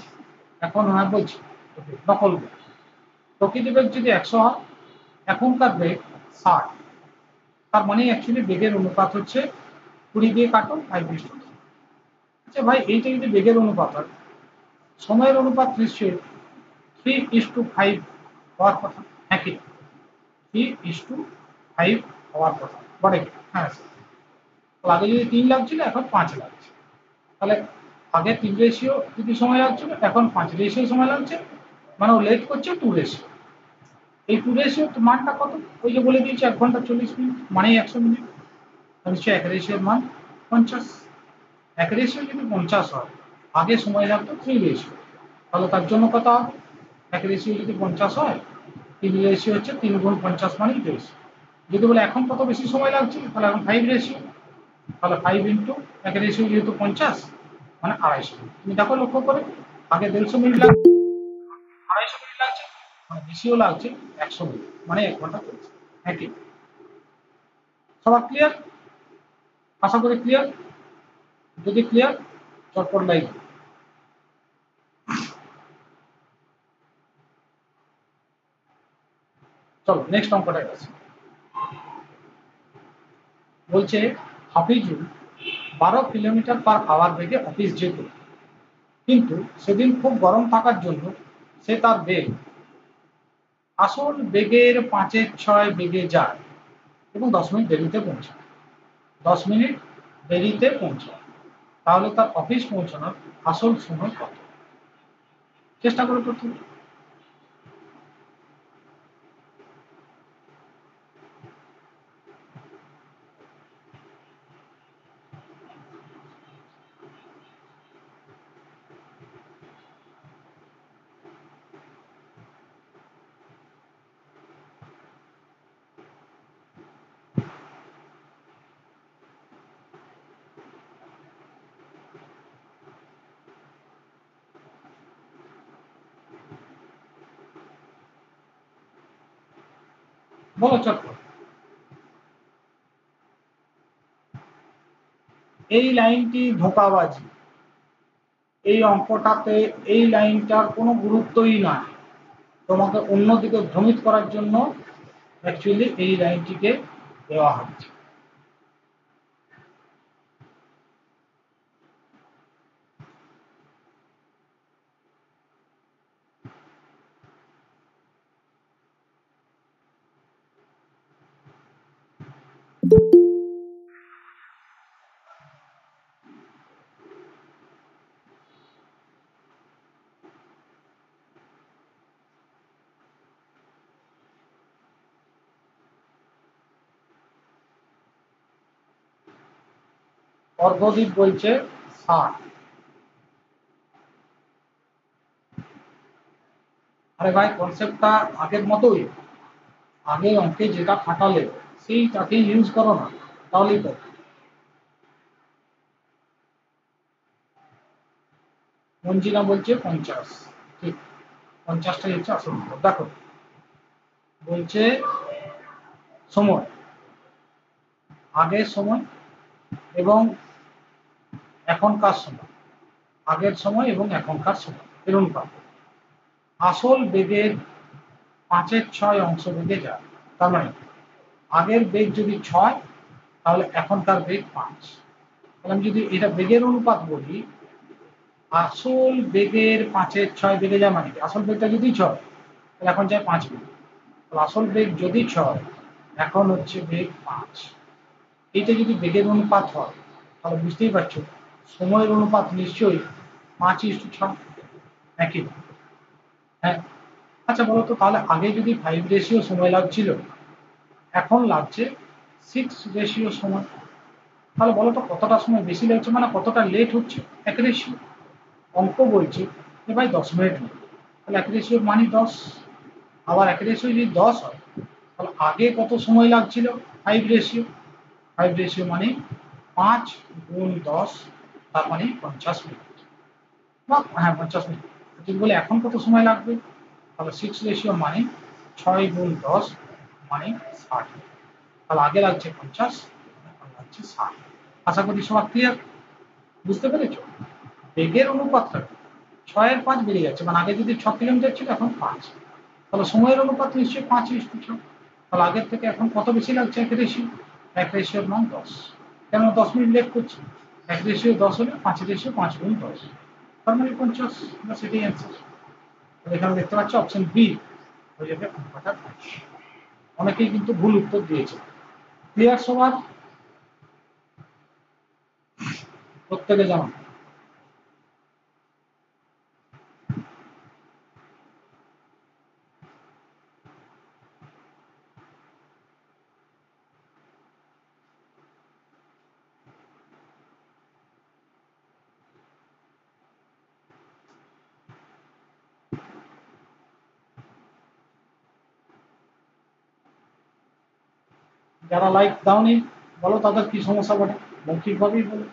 এখন হ্যাঁ বলছি নকল বেগ। প্রকৃত বেগ যদি 100 হয়, এখনকার বেগ 60। তার মানে অ্যাকচুয়ালি বেগের অনুপাত হচ্ছে 20 দিয়ে কাটো 5:2। আচ্ছা ভাই এইটা যদি বেগের অনুপাত হয়, সময়ের অনুপাত নিশ্চয়ই 3:5 হওয়ার কথা। হ্যাঁ কি 3:5 হওয়ার কথা বলে কি? হ্যাঁ আগে যদি 3 লাগছিল, এখন 5 লাগছে। তাহলে আগে 3 রেশিও যদি সময় লাগছিল, এখন 5 রেশিও সময় লাগছে, মানে ও লেট করছে 2 রেশিও। এই 2 রেশিওর মানটা কত? ওই যে বলে দিয়েছি 1 ঘন্টা 40 মিনিট মানে 100 মিনিট। নিশ্চয়ই 1 রেশিওর মান 50। 1 রেশিও যদি 50 হয়, আগে সময় লাগতো 3 রেশিও, তাহলে তার জন্য কত হবে? 1 রেশিও যদি 50 হয়, 3 রেশিও হচ্ছে 3 গুণ 50 মানে 200। যদি বলে এখন কত বেশি সময় লাগছে, তাহলে এখন 5 রেশিও। তাহলে 5 ইন্টু 1 রেশিও যেহেতু 50 মানে 250 মিনিট। তুমি দেখো লক্ষ্য করে, আগে 150 মিনিট লাগছে, 250 মিনিট লাগছে, মানে বেশিও লাগছে 100 মিনিট মানে 1 ঘন্টা চলছে। হ্যাঁ কি সবার ক্লিয়ার? আশা করি ক্লিয়ার। যদি ক্লিয়ার চটপট লাইক। চলো নেক্সট অঙ্কটা আছে। বলছে হাফিজুল 12 কিলোমিটার পার আওয়ার বেগে অফিস যেত, কিন্তু সেদিন খুব গরম থাকার জন্য সে তার বেগ আসল বেগের 5/6 বেগে যায় এবং 10 মিনিট দেরিতে পৌঁছায়। 10 মিনিট দেরিতে পৌঁছায়, তাহলে তার অফিস পৌঁছানোর আসল সময় কত? চেষ্টা করে প্রথমে। বলো চটপট। এই লাইনটি ধোঁকাবাজি। এই অঙ্কটাতে এই লাইনটার কোনো গুরুত্বই নাই। তোমাকে অন্যদিকে ভ্রমিত করার জন্য অ্যাকচুয়ালি এই লাইনটিকে দেওয়া হচ্ছে। অর্ঘদীপ বলছে 60। আরে ভাই, কনসেপ্টটা আগের মতোই। আগে অঙ্কে যেটা খাটালে সেইটাকেই ইউজ করো না, তাহলেই তো। মঞ্জিনা বলছে 50। ঠিক, 50টাই হচ্ছে আসল উত্তর। দেখো, বলছে সময়, আগের সময় এবং এখনকার সময়, আগের সময় এবং এখনকার সময় এর অনুপাত। আসল বেগের 5/6 অংশ বেগে যায়। তার মানে আগের বেগ যদি 6, তাহলে এখনকার বেগ 5। তাহলে আমি যদি এটা বেগের অনুপাত বলি, আসল বেগের 5/6 বেগে যায় মানে কি? আসল বেগটা যদি 6, তাহলে এখন যায় 5 বেগ। তাহলে আসল বেগ যদি 6, এখন হচ্ছে বেগ 5। এইটা যদি বেগের অনুপাত হয়, তাহলে বুঝতেই পারছো সময়ের অনুপাত নিশ্চয়ই 5:6, একই। হ্যাঁ, আচ্ছা বলো তো, তাহলে আগে যদি 5 রেশিও সময় লাগছিল, এখন লাগছে 6 রেশিও সময়। তাহলে বলো তো কতটা সময় বেশি লাগছে, মানে কতটা লেট হচ্ছে? 1 রেশিও। অঙ্ক বলছে যে ভাই 10 মিনিট লেট, তাহলে 1 রেশিওর মানই 10। আবার 1 রেশিও যদি 10 হয়, তাহলে আগে কত সময় লাগছিল? 5 রেশিও। 5 রেশিও মানে 5 × 10, তার মানে 50 মিনিট। বা হ্যাঁ, 50 মিনিট। যদি বলে এখন কত সময় লাগবে, তাহলে 6 রেশিও মানে 6 × 10 মানে 60। তাহলে আগে লাগছে 50, এখন লাগছে 60। আশা করি সবার ক্লিয়ার, বুঝতে পেরেছো? বেগের অনুপাতটা 6-এর 5 বেড়ে যাচ্ছে, মানে আগে যদি 6 কিলোমিটার ছিল, এখন 5। তাহলে সময়ের অনুপাত নিশ্চয়ই 5:6। তাহলে আগের থেকে এখন কত বেশি লাগছে? 1 রেশিও। 1 রেশিওর মান 10। কেন 10 মিনিট লেট করছি? 1 রেশিও 10 হলে 5 রেশিও 5 × 10, তার মানে 50। সেটাই অ্যান্সার। এখানে দেখতে পাচ্ছ অপশন বি হয়ে যাবে অঙ্কটা। অনেকেই কিন্তু ভুল উত্তর দিয়েছে। ক্লিয়ার সবার? প্রত্যেকে জানো। যারা লাইক দাওনি, বলো তাদের কি সমস্যা ঘটে, মৌখিকভাবেই বলো।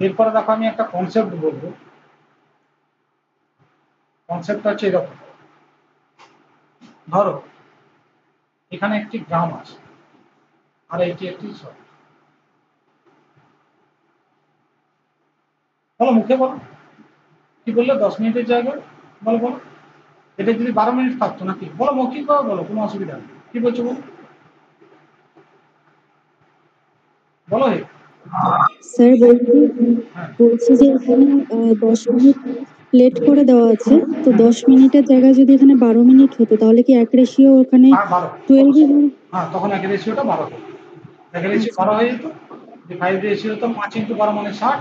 এরপরে দেখো, আমি একটা কনসেপ্ট বলবো। কনসেপ্টটা হচ্ছে এরকম। ধরো এখানে একটি গ্রাম আছে, আর এটি একটি শহর। বলো, মুখে বলো। কি বললে 10 মিনিটের জায়গায়? বলো বলো, এটা যদি 12 মিনিট থাকতো নাকি? বলো মৌখিক ভাবে বলো, কোনো অসুবিধা নেই। কি বলছো বলো, বলো হে। স্যার বলছি হ্যাঁ বলছি যে এখানে 10 মিনিট লেট করে দেওয়া আছে, তো 10 মিনিটের জায়গায় যদি এখানে 12 মিনিট হতো তাহলে কি এক রেশিও ওখানে আর 12, 12 হ্যাঁ তখন এক রেশিওটা 12 হতো, এক রেশিও আচ্ছা 12 হয়ে যেত। যে 5 রেশিও তো 5 × 12 মানে 60,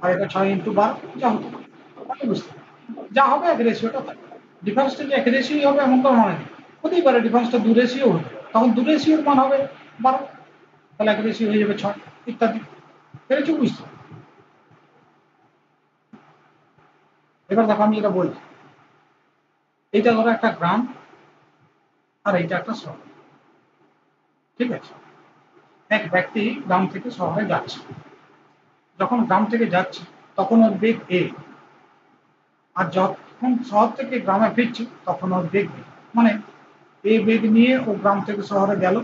আর এটা 6 × 12 যা হতো, তাহলে বুঝতে পারবে। যা হবে এক রেশিওটা থাকে। ডিফারেন্সটা যে এক রেশিওই হবে এমন তো মানে নেই, হতেই পারে ডিফারেন্সটা 2 রেশিও হতে পারে, তখন 2 রেশিওর মান হবে 12, তাহলে এক রেশিও হয়ে যাবে 6 ইত্যাদি। পেরেছো বুঝতে? এবার দেখো আমি যেটা বলছি, এইটা ধরো একটা গ্রাম, আর এইটা একটা শহর, ঠিক আছে? এক ব্যক্তি গ্রাম থেকে শহরে যাচ্ছে, যখন গ্রাম থেকে যাচ্ছে তখন ওর বেগ এ, আর যখন শহর থেকে গ্রামে ফিরছে তখন ওর বেগ বি। মানে এ বেগ নিয়ে ও গ্রাম থেকে শহরে গেল,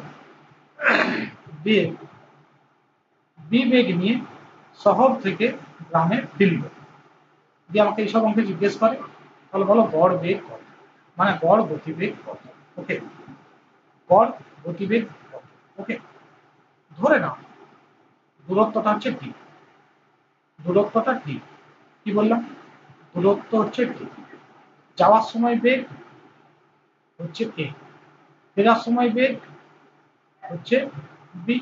দিয়ে বি বেগ নিয়ে শহর থেকে গ্রামে ফিরল, দিয়ে আমাকে এইসব অঙ্কে জিজ্ঞেস করে, তাহলে বলো গড় বেগ কত, মানে গড় গতিবেগ কত। ওকে, গড় গতিবেগ কত। ওকে, ধরে নাও দূরত্বটা হচ্ছে ডি, দূরত্বটা ডি। কি বললাম? দূরত্ব হচ্ছে ডি, যাওয়ার সময় বেগ হচ্ছে এ, ফেরার সময় বেগ হচ্ছে বি।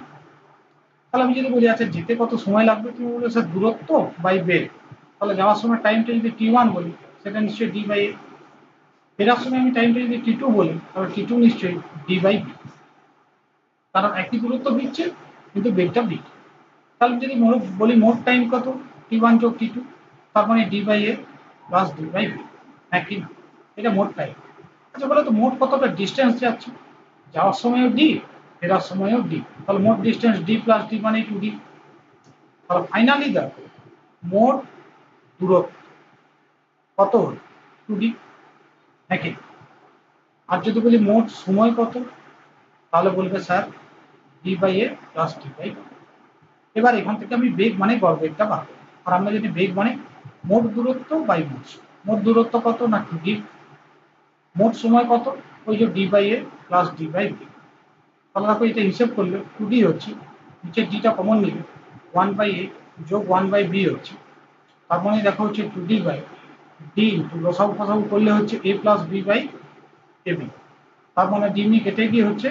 তাহলে আমি যদি বলি আচ্ছা যেতে কত সময় লাগবে, তুমি বলবে স্যার দূরত্ব বাই বেগ, তাহলে যাওয়ার সময় টাইমটা যদি টি1 বলি সেটা নিশ্চয়ই ডি বাই এ, ফেরার সময় আমি টাইমটা যদি টি2 বলি তাহলে টি2 নিশ্চয়ই ডি বাই বি, কারণ একই দূরত্ব দিচ্ছে কিন্তু বেগটা বি। তাহলে যদি বলি মোট টাইম কত, টি1 যোগ টি2, তার মানে d by a plus d by b, একই না? এটা মোট টাইম। আচ্ছা বলো তো মোট কতটা ডিস্টেন্স যাচ্ছে, যাওয়ার সময়ও ডি, ফেরার সময়ও ডি, তাহলে মোট ডিস্টেন্স ডি প্লাস ডি মানে 2D। তাহলে ফাইনালি দেখো মোট দূরত্ব কত হল, 2D, একই। আর যদি বলি মোট সময় কত, তাহলে বলবে sir d by a plus d by. এবার এখান থেকে আমি বেগ মানে গড় বেগটা পাবো, আর আমরা যদি বেগ মানে মোট দূরত্ব বাই মোট, মোট দূরত্ব কত না 2D, মোট সময় কত ওই যে d by a plus d by b. তাহলে দেখো এটা হিসেব করলে 2D হচ্ছে, নিচে ডিটা কমন নিলে 1/a যোগ 1/b হচ্ছে, তার মানে দেখো হচ্ছে 2D বাই ডি ইন্টু লসাগু ফসাগু করলে হচ্ছে a plus b by ab, তার মানে ডিমি কেটে গিয়ে হচ্ছে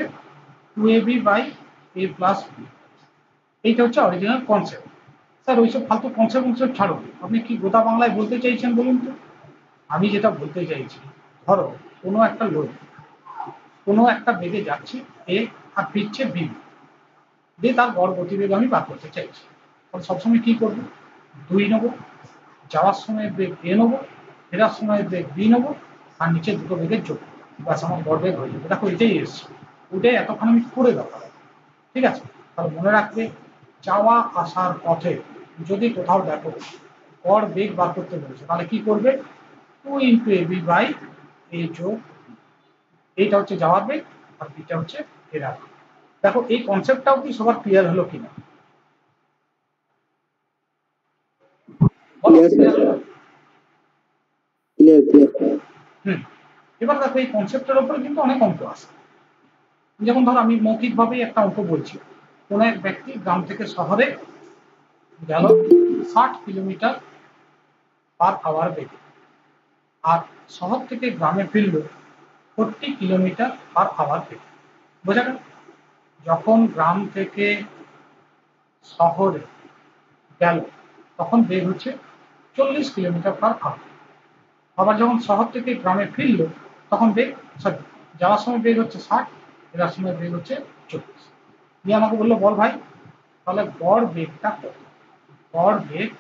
2ab by a plus B. এইটা হচ্ছে অরিজিনাল কনসেপ্ট। স্যার ওইসব ফালতু কনসেপ্ট ছাড়ুন, আপনি কি গোটা বাংলায় বলতে চাইছেন বলুন তো? আমি যেটা বলতে চাইছি, ধরো কোনো একটা লোক কোনো একটা বেগে যাচ্ছে এ আর ফিরছে বি, দিয়ে তার গড় গতিবেগ আমি বার করতে চাইছি, তাহলে সবসময় কি করবো, 2 নেবো, যাওয়ার সময় বেগ এ নেবো, ফেরার সময় বেগ বি নেবো, আর নিচে দুটো বেগের যোগ, ব্যাস আমার গড় বেগ হয়ে যাবে। দেখো এটাই এসছে, ওটাই এতক্ষণ আমি করে দেওয়া, ঠিক আছে? তাহলে মনে রাখবে যাওয়া আসার পথে যদি কোথাও দেখো গড় বেগ বার করতে বলেছে তাহলে কি করবে, 2 × ab/a যোগ, এইটা হচ্ছে যাওয়ার বেগ আর বিটা হচ্ছে ফেরার। দেখো এই কনসেপ্টটাও কি সবার ক্লিয়ার হলো কিনা, বলো ক্লিয়ার স্যার, ক্লিয়ার হলো? Clear clear. হুম, এবার দেখো এই কনসেপ্টের উপরে কিন্তু অনেক অঙ্ক আছে। যেমন ধরো আমি মৌখিকভাবেই একটা অঙ্ক বলছি, কোন এক ব্যক্তি গ্রাম থেকে শহরে গেল 60 কিলোমিটার/আওয়ার বেগে, আর শহর থেকে গ্রামে ফিরল 40 কিলোমিটার/আওয়ার বেগে। বোঝা গেল? যখন গ্রাম থেকে শহরে গেল তখন বেগ হচ্ছে 40 কিলোমিটার/আওয়ার, আবার যখন শহর থেকে গ্রামে ফিরল তখন বেগ, সরি, যাওয়ার সময় বেগ হচ্ছে 60, ফেরার সময় বেগ হচ্ছে 40। নিয়ে আমাকে বললো বল ভাই তাহলে গড় বেগটা কত, গড় বেগ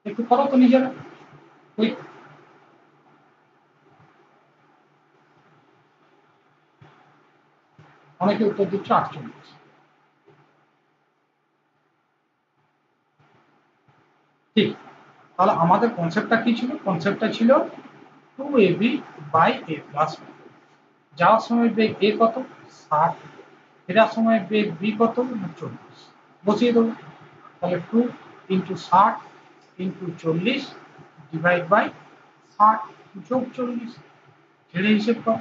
একটু করো তো নিজেরা। ওই অনেকে উত্তর দিচ্ছে 48। ঠিক, তাহলে আমাদের কনসেপ্টটা কি ছিল, কনসেপ্টটা ছিল 2ab/a+, যাওয়ার সময় বেগ এ কত 60, ফেরার সময় বেগ বি কত 40, বসিয়ে দেবো। তাহলে 2 × 60 ইন্টু 40 ডিভাইড বাই 60 যোগ 40, ছেড়ে হিসেব কর,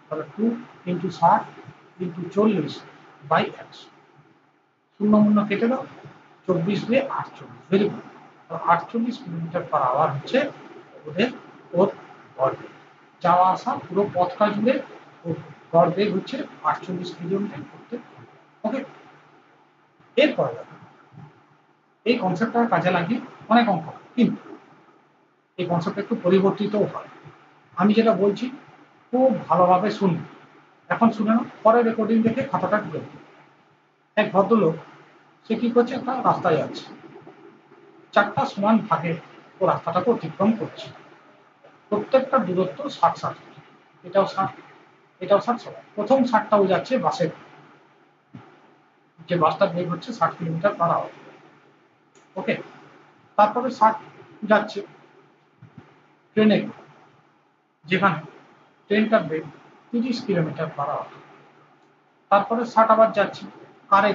তাহলে 2 ইন্টু 60 ইন্টু 40 বাই 100, শূন্য মূন্য কেটে দাও, 24 দিয়ে 48, very good. 48 kilometre per hour হচ্ছে ওর গড় বেগ, যাওয়া আসা পুরো পথটা জুড়ে ওর গড় বেগ হচ্ছে 48 কিলোমিটার করতে। ওকে, এরপরে এই কনসেপ্টটা কাজে লাগিয়ে অনেক অঙ্ক, কিন্তু এই কনসেপ্টটা একটু পরিবর্তিতও হয়। আমি যেটা বলছি খুব ভালোভাবে শুনুন, এখন শুনে নাও, পরে রেকর্ডিং দেখে খাতাটা ঢুকে দেবে। এক ভদ্রলোক, সে কি করছে, একটা রাস্তায় যাচ্ছে, 4টা সমান ভাগে ও রাস্তাটাকে অতিক্রম করছে, প্রত্যেকটা দূরত্ব 60-60, এটাও 60, এটাও 60। প্রথম 60টাও যাচ্ছে বাসের, যে বাসটার বেগ হচ্ছে 60 কিলোমিটার পার আওয়ার। ওকে, তারপরে 60 যাচ্ছে ট্রেনে, যেখানে ট্রেনটার বেগ 30 কিলোমিটার পার আওয়ার। তারপরে 60 আবার যাচ্ছে কারে,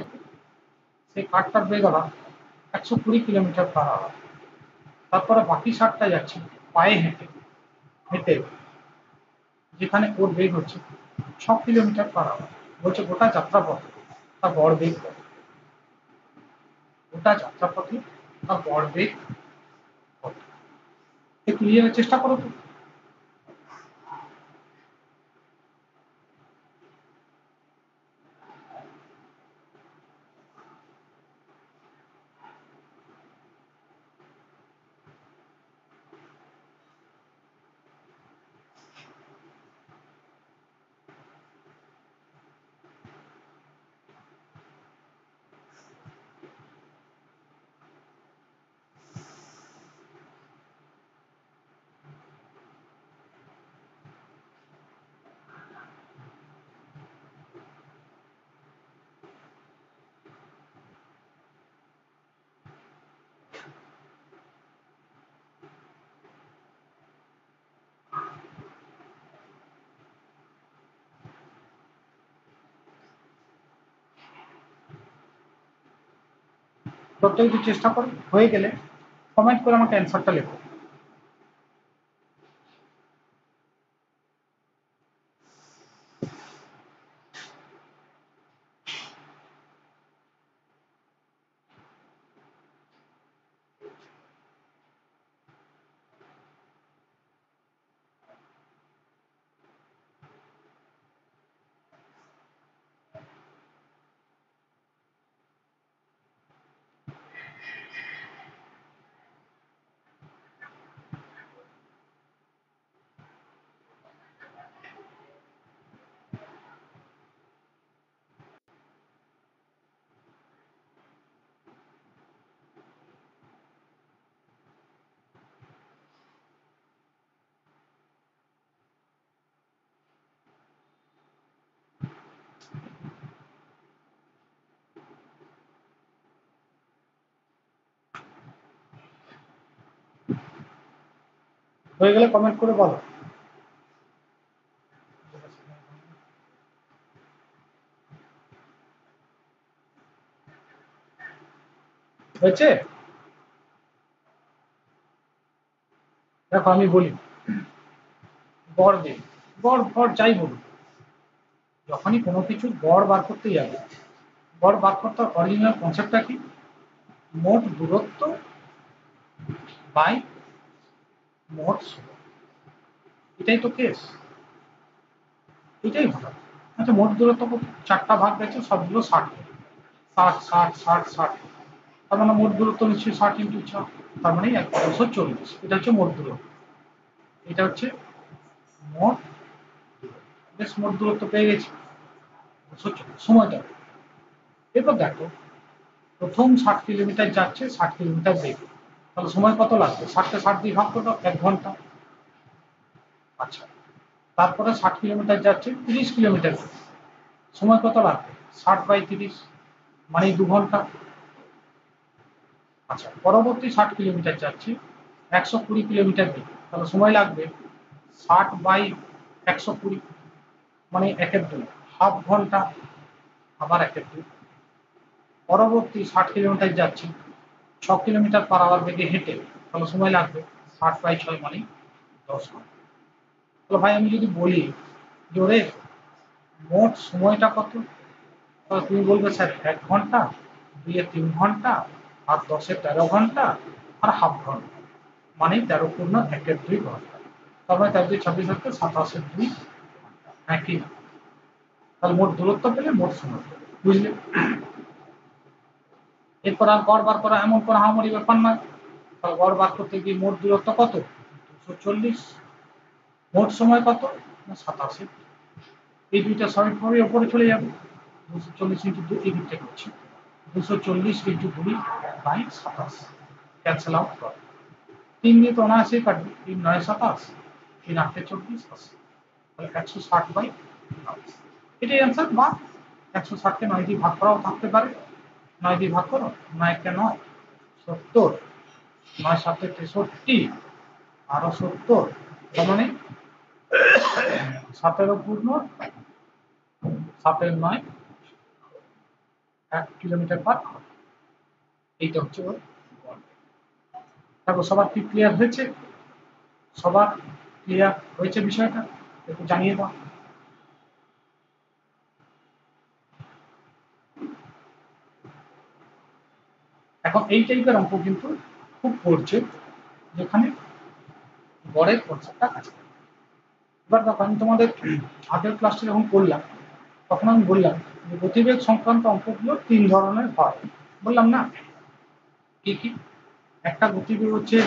সেই কারটার বেগ আবার 120 কিলোমিটার পার আওয়ার। তারপরে বাকি 60টা যাচ্ছে পায়ে হেঁটে হেঁটে, যেখানে ওর বেগ হচ্ছে 6 কিলোমিটার পার আওয়ার। বলছে গোটা যাত্রাপথে তার গড় বেগ কত? গোটা যাত্রাপথে তার গড় বেগ কত? একটু নিজেরা চেষ্টা করো তো। প্রত্যেক একটু চেষ্টা করো, হয়ে গেলে কমেন্ট করে আমাকে অ্যান্সারটা লেখো। হয়ে গেলে কমেন্ট করে বলো। হয়েছে? দেখো আমি বলি, গড় বেগ, গড় গড় যাই বলুন, যখনই কোনো কিছু গড় বার করতে যাবে, গড় বার করতে অরিজিনাল কনসেপ্টটা কি? মোট দূরত্ব বাই মোট সময়, এটাই তো কেস, এটাই ঘটনা। আচ্ছা, মোট দূরত্ব 4টা ভাগ গেছে, সবগুলো 60, 60 60 60 60, তার মানে মোট দূরত্ব নিশ্চয়ই 60 ইন্টু 6, তার মানে 240। এটা হচ্ছে মোট দূরত্ব, এটা হচ্ছে মোট দূরত্ব। বেশ, মোট দূরত্ব পেয়ে গেছি, 240। সময়টা এরপর দেখো, প্রথম 60 কিলোমিটার যাচ্ছে 60 কিলোমিটার বেগ, তাহলে সময় কত লাগবে? 60কে 60 দিয়ে ভাগ করে দাও, 1 ঘন্টা। আচ্ছা, তারপরে 60 কিলোমিটার যাচ্ছে 30 কিলোমিটার, সময় কত লাগবে? 60/30, মানে 2 ঘন্টা। আচ্ছা, পরবর্তী 60 কিলোমিটার যাচ্ছে 120 কিলোমিটার বেগ, তাহলে সময় লাগবে 60/120, মানে 1/2, হাফ ঘন্টা, আবার 1/2। পরবর্তী 60 কিলোমিটার যাচ্ছে 6 কিলোমিটার পার আওয়ার বেগে হেঁটে, তাহলে সময় লাগবে 60/6 মানে 10 ঘন্টা। তাহলে ভাই আমি যদি বলি যে ওরে মোট সময়টা কত, তাহলে তুমি বলবে স্যার 1 ঘন্টা, 2 এ 3 ঘন্টা, আর 10 এ 13 ঘন্টা, আর হাফ ঘন্টা, মানে 13 পূর্ণ 1 2 ঘন্টা। তারপরে 13 2 26 হচ্ছে 27 2 একই না। তাহলে মোট দূরত্ব পেলে মোট সময় পেলে, বুঝলে? এরপর আর গড় বার করা এমন কোনো হামারি ব্যাপার নয়। তাহলে গড় বার করতে গিয়ে মোট দূরত্ব কত? 240। মোট সময় কত? না 87। এই দুইটা স্বাভাবিকভাবে উপরে চলে যাবে। 240 ইন্টু 2 এই দিকটা করছি, 240 ইন্টু 2/27 ক্যান্সেল আউট করে 3 দিয়ে তো অনায়াসেই কাটবে। 3 9 27, 3 8 24 80, তাহলে 160/9। এটাই অ্যান্সার। বা 160কে 9 দিয়ে ভাগ করাও থাকতে পারে। 9 দিয়ে ভাগ করো, 9 কে 9 70, 9 7 63, আরো 70, তার মানে 17 পূর্ণ 7 9 1 কিলোমিটার পার ঘন্টা। এইটা হচ্ছে ওর গড়। তারপর সবার কি ক্লিয়ার হয়েছে? সবার ক্লিয়ার হয়েছে বিষয়টা? একটু জানিয়ে দাও। এখন এই টাইপের অঙ্ক কিন্তু খুব পড়ছে, যেখানে গড়ের কনসেপ্টটা কাছে। এবার দেখো আমি তোমাদের আগের ক্লাসটা যখন করলাম তখন আমি বললাম যে গতিবেগ সংক্রান্ত অঙ্কগুলো 3 ধরনের হয়, বললাম না? কি কি? একটা গতিবেগ হচ্ছে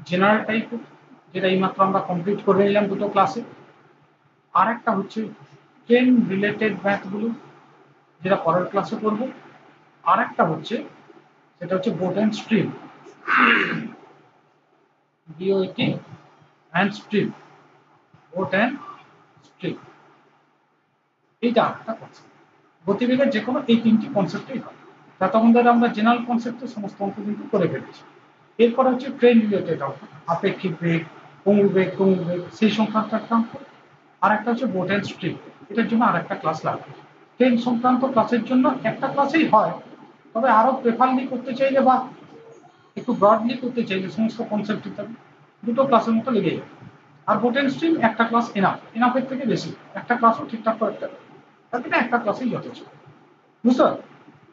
জেনারেল টাইপের, যেটা এইমাত্র আমরা কমপ্লিট করে নিলাম দুটো ক্লাসে। আর একটা হচ্ছে ট্রেন রিলেটেড ম্যাথগুলো, যেটা পরের ক্লাসে করবো। আর একটা হচ্ছে সেটা হচ্ছে boat and stream, BOT and stream, boat and stream. এইটা একটা কনসেপ্ট। গতিবেগের যে কোনো এই 3টি কনসেপ্টেই হয়। তখন ধরে আমরা জেনারেল কনসেপ্টে সমস্ত অঙ্ক কিন্তু করে ফেলেছি। এরপর হচ্ছে ট্রেন রিলেটেড অঙ্ক, আপেক্ষিক বেগ, কমু বেগ সেই সংক্রান্ত একটা অঙ্ক। আর একটা হচ্ছে বোট অ্যান্ড স্ট্রিম, এটার জন্য আর একটা ক্লাস লাগবে। ট্রেন সংক্রান্ত ক্লাসের জন্য একটা ক্লাসেই হয়, তবে আরো প্রেফারলি করতে চাইলে বা একটু ব্রডলি করতে চাইলে সমস্ত কনসেপ্ট হিসাবে দুটো ক্লাসের মতো লেগে যাবে। আর বোট অ্যান্ড স্ট্রিম একটা ক্লাস এনাফ, এনাফের থেকে বেশি একটা ক্লাসও ঠিকঠাক করে তার একটা ক্লাসেই যথেষ্ট। বুঝতে পারো?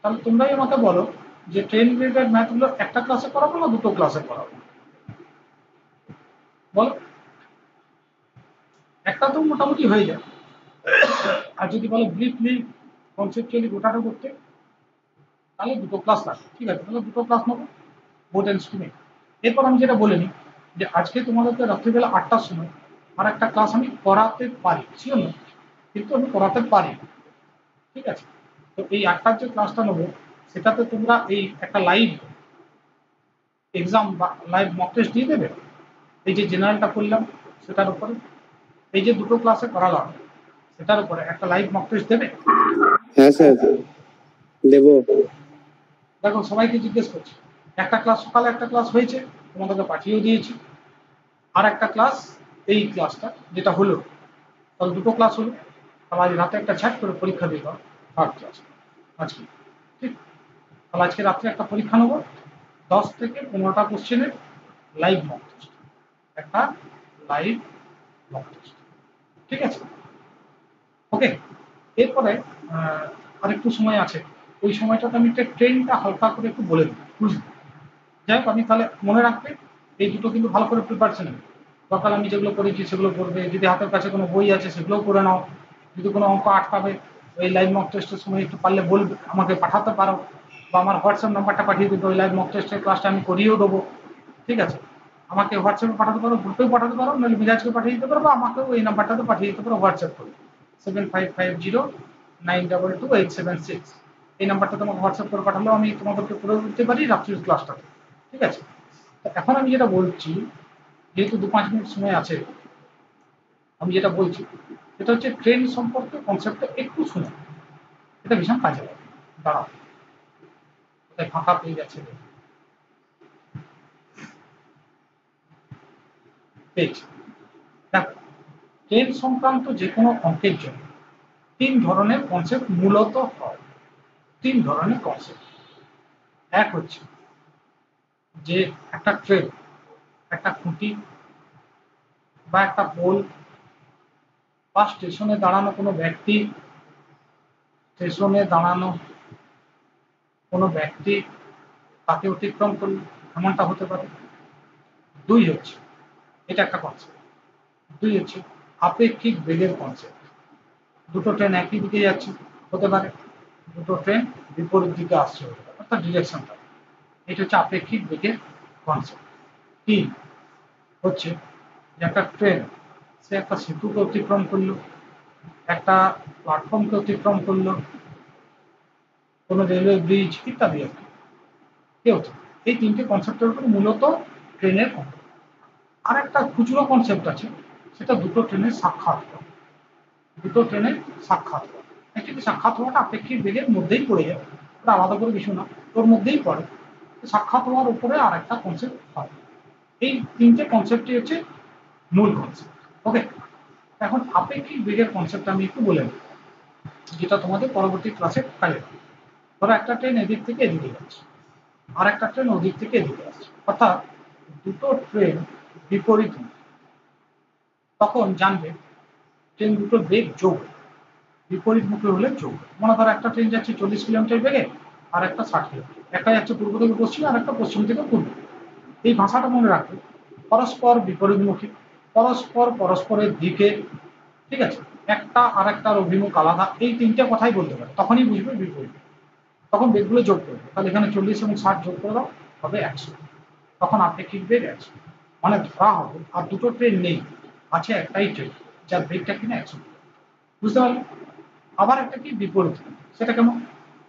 তাহলে তোমরাই আমাকে বলো যে ট্রেন রিলেটেড ম্যাথগুলো একটা ক্লাসে করাবো না দুটো ক্লাসে করাবো? বলো। একটা তো মোটামুটি হয়ে যায়। আর যদি বলো ব্রিফলি কনসেপচুয়ালি গোটাটা করতে, তাহলে দুটো ক্লাস লাগবে। ঠিক আছে, তাহলে দুটো ক্লাস নেবো বোট অ্যান্ড স্ট্রিমে। এরপর আমি যেটা বলে নিই যে আজকে তোমাদেরকে রাত্রিবেলা 8টার সময় আর একটা ক্লাস আমি করাতে পারি, শিওর না, কিন্তু আমি করাতে পারি। ঠিক আছে, তো এই 8টার যে ক্লাসটা নেবো সেটাতে তোমরা এই একটা লাইভ এক্সাম বা লাইভ মক টেস্ট দিয়ে দেবে। এই যে জেনারেলটা করলাম সেটার উপরে, এই যে দুটো ক্লাসে করালাম সেটার উপরে একটা লাইভ মক টেস্ট দেবে। হ্যাঁ স্যার দেব। দেখো সবাইকে জিজ্ঞেস করছি, একটা ক্লাস সকালে একটা ক্লাস হয়েছে, তোমাদেরকে পাঠিয়েও দিয়েছি। আর একটা ক্লাস এই ক্লাসটা যেটা হলো, তাহলে দুটো ক্লাস হলো। তাহলে আজ রাতে একটা ছ্যাট করে পরীক্ষা দিয়ে দাও থার্ড ক্লাস আজকে। ঠিক, তাহলে আজকে রাত্রে একটা পরীক্ষা নেবো 10 থেকে 15টা কোশ্চেনের লাইভ মক টেস্ট, একটা লাইভ মক টেস্ট। ঠিক আছে, ওকে। এরপরে আরেকটু সময় আছে, ওই সময়টাতে আমি একটা ট্রেনটা হালকা করে একটু বলে দিই, বুঝলি? যাই হোক, আমি তাহলে মনে রাখবে এই দুটো কিন্তু ভালো করে প্রিপারেশন নেবে। সকাল আমি যেগুলো করেছি সেগুলো করবে, যদি হাতের কাছে কোনো বই আছে সেগুলোও করে নাও। যদি কোনো অঙ্ক আটকাবে ওই লাইভ মক টেস্টের সময় একটু পারলে বলবে, আমাকে পাঠাতে পারো, বা আমার হোয়াটসঅ্যাপ নাম্বারটা পাঠিয়ে দেবে, ওই লাইভ মক টেস্টের ক্লাসটা আমি করিয়েও দেবো। ঠিক আছে, আমাকে হোয়াটসঅ্যাপে পাঠাতে পারো, গ্রুপেও পাঠাতে পারো, নাহলে মিরাজকে পাঠিয়ে দিতে পারো, বা আমাকেও এই নাম্বারটাতে পাঠিয়ে দিতে পারো হোয়াটসঅ্যাপ করে 7550922876। এই নাম্বারটা তোমাকে হোয়াটসঅ্যাপ করে পাঠালেও আমি তোমাদেরকে করে দিতে পারি রাত্রির ক্লাসটাতে। ঠিক আছে, তো এখন আমি যেটা বলছি, যেহেতু 2-5 মিনিট সময় আছে, আমি যেটা বলছি সেটা হচ্ছে ট্রেন সম্পর্কে কনসেপ্টটা একটু শুনে, এটা ভীষণ কাজে লাগে। দাঁড়াও, কোথায় ফাঁকা পেয়ে গেছে পেয়েছি। দেখো, ট্রেন সংক্রান্ত যে কোনো অঙ্কের জন্য 3 ধরনের কনসেপ্ট মূলত হয়। 3 ধরনের কনসেপ্ট। এক হচ্ছে যে একটা ট্রেন, একটা খুঁটি বা একটা পোল বা স্টেশনে দাঁড়ানো কোনো ব্যক্তি, স্টেশনে দাঁড়ানো কোনো ব্যক্তি তাকে অতিক্রম করল, এমনটা হতে পারে। দুই হচ্ছে, এটা একটা কনসেপ্ট। দুই হচ্ছে আপেক্ষিক বেগের কনসেপ্ট। দুটো ট্রেন একই দিকে যাচ্ছে, হতে পারে। দুটো ট্রেন বিপরীত দিকে আসছে, হতে পারে, অর্থাৎ ডিরেকশনটা। এটা হচ্ছে আপেক্ষিক বেগের কনসেপ্ট। তিন হচ্ছে যে একটা ট্রেন সে একটা সেতুকে অতিক্রম করলো, একটা প্ল্যাটফর্মকে অতিক্রম করলো, কোনো রেলওয়ে ব্রিজ ইত্যাদি আর কি। কি হচ্ছে, এই তিনটে কনসেপ্টের উপর মূলত ট্রেনের কনসেপ্ট। আর একটা খুচরো কনসেপ্ট আছে, সেটা দুটো ট্রেনের সাক্ষাৎ হওয়া। দুটো ট্রেনের সাক্ষাৎ হওয়া, অ্যাকচুয়ালি সাক্ষাৎ হওয়াটা আপেক্ষিক বেগের মধ্যেই পড়ে যাবে, ওটা আলাদা করে কিছু না, ওর মধ্যেই পড়ে। সাক্ষাৎ হওয়ার উপরে আর একটা কনসেপ্ট হয়। এই তিনটে কনসেপ্টই হচ্ছে মূল কনসেপ্ট। ওকে, এখন আপেক্ষিক বেগের কনসেপ্ট আমি একটু বলে নেব, যেটা তোমাদের পরবর্তী ক্লাসে কাজে লাগবে। ধরো একটা ট্রেন এদিক থেকে এদিকে যাচ্ছে, আর একটা ট্রেন ওদিক থেকে এদিকে আসছে, অর্থাৎ দুটো ট্রেন বিপরীত মুখী। তখন জানবে ট্রেন দুটোর বেগ যোগ, বিপরীত মুখী হলে যোগ। মনে ধরো একটা ট্রেন যাচ্ছে 40 কিলোমিটার বেগে, আর একটা 60 কিলোমিটার। একটা যাচ্ছে পূর্ব থেকে পশ্চিম, আর একটা পশ্চিম থেকে পূর্ব। এই ভাষাটা মনে রাখবে, পরস্পর বিপরীতমুখী, পরস্পর পরস্পরের দিকে, ঠিক আছে, একটা আর একটার অভিমুখ আলাদা, এই তিনটে কথাই বলতে পারে, তখনই বুঝবে বিপরীত। তখন বেগগুলো যোগ করবে, তাহলে এখানে 40 এবং 60 যোগ করে দাও, হবে 100। তখন আপেক্ষিক বেগ 100। মানে ধরা হবে আর দুটো ট্রেন নেই, আছে একটাই ট্রেন যার বেগটা কিনা 100। বুঝতে পারলে? আবার একটা কি বিপরীত, সেটা কেমন?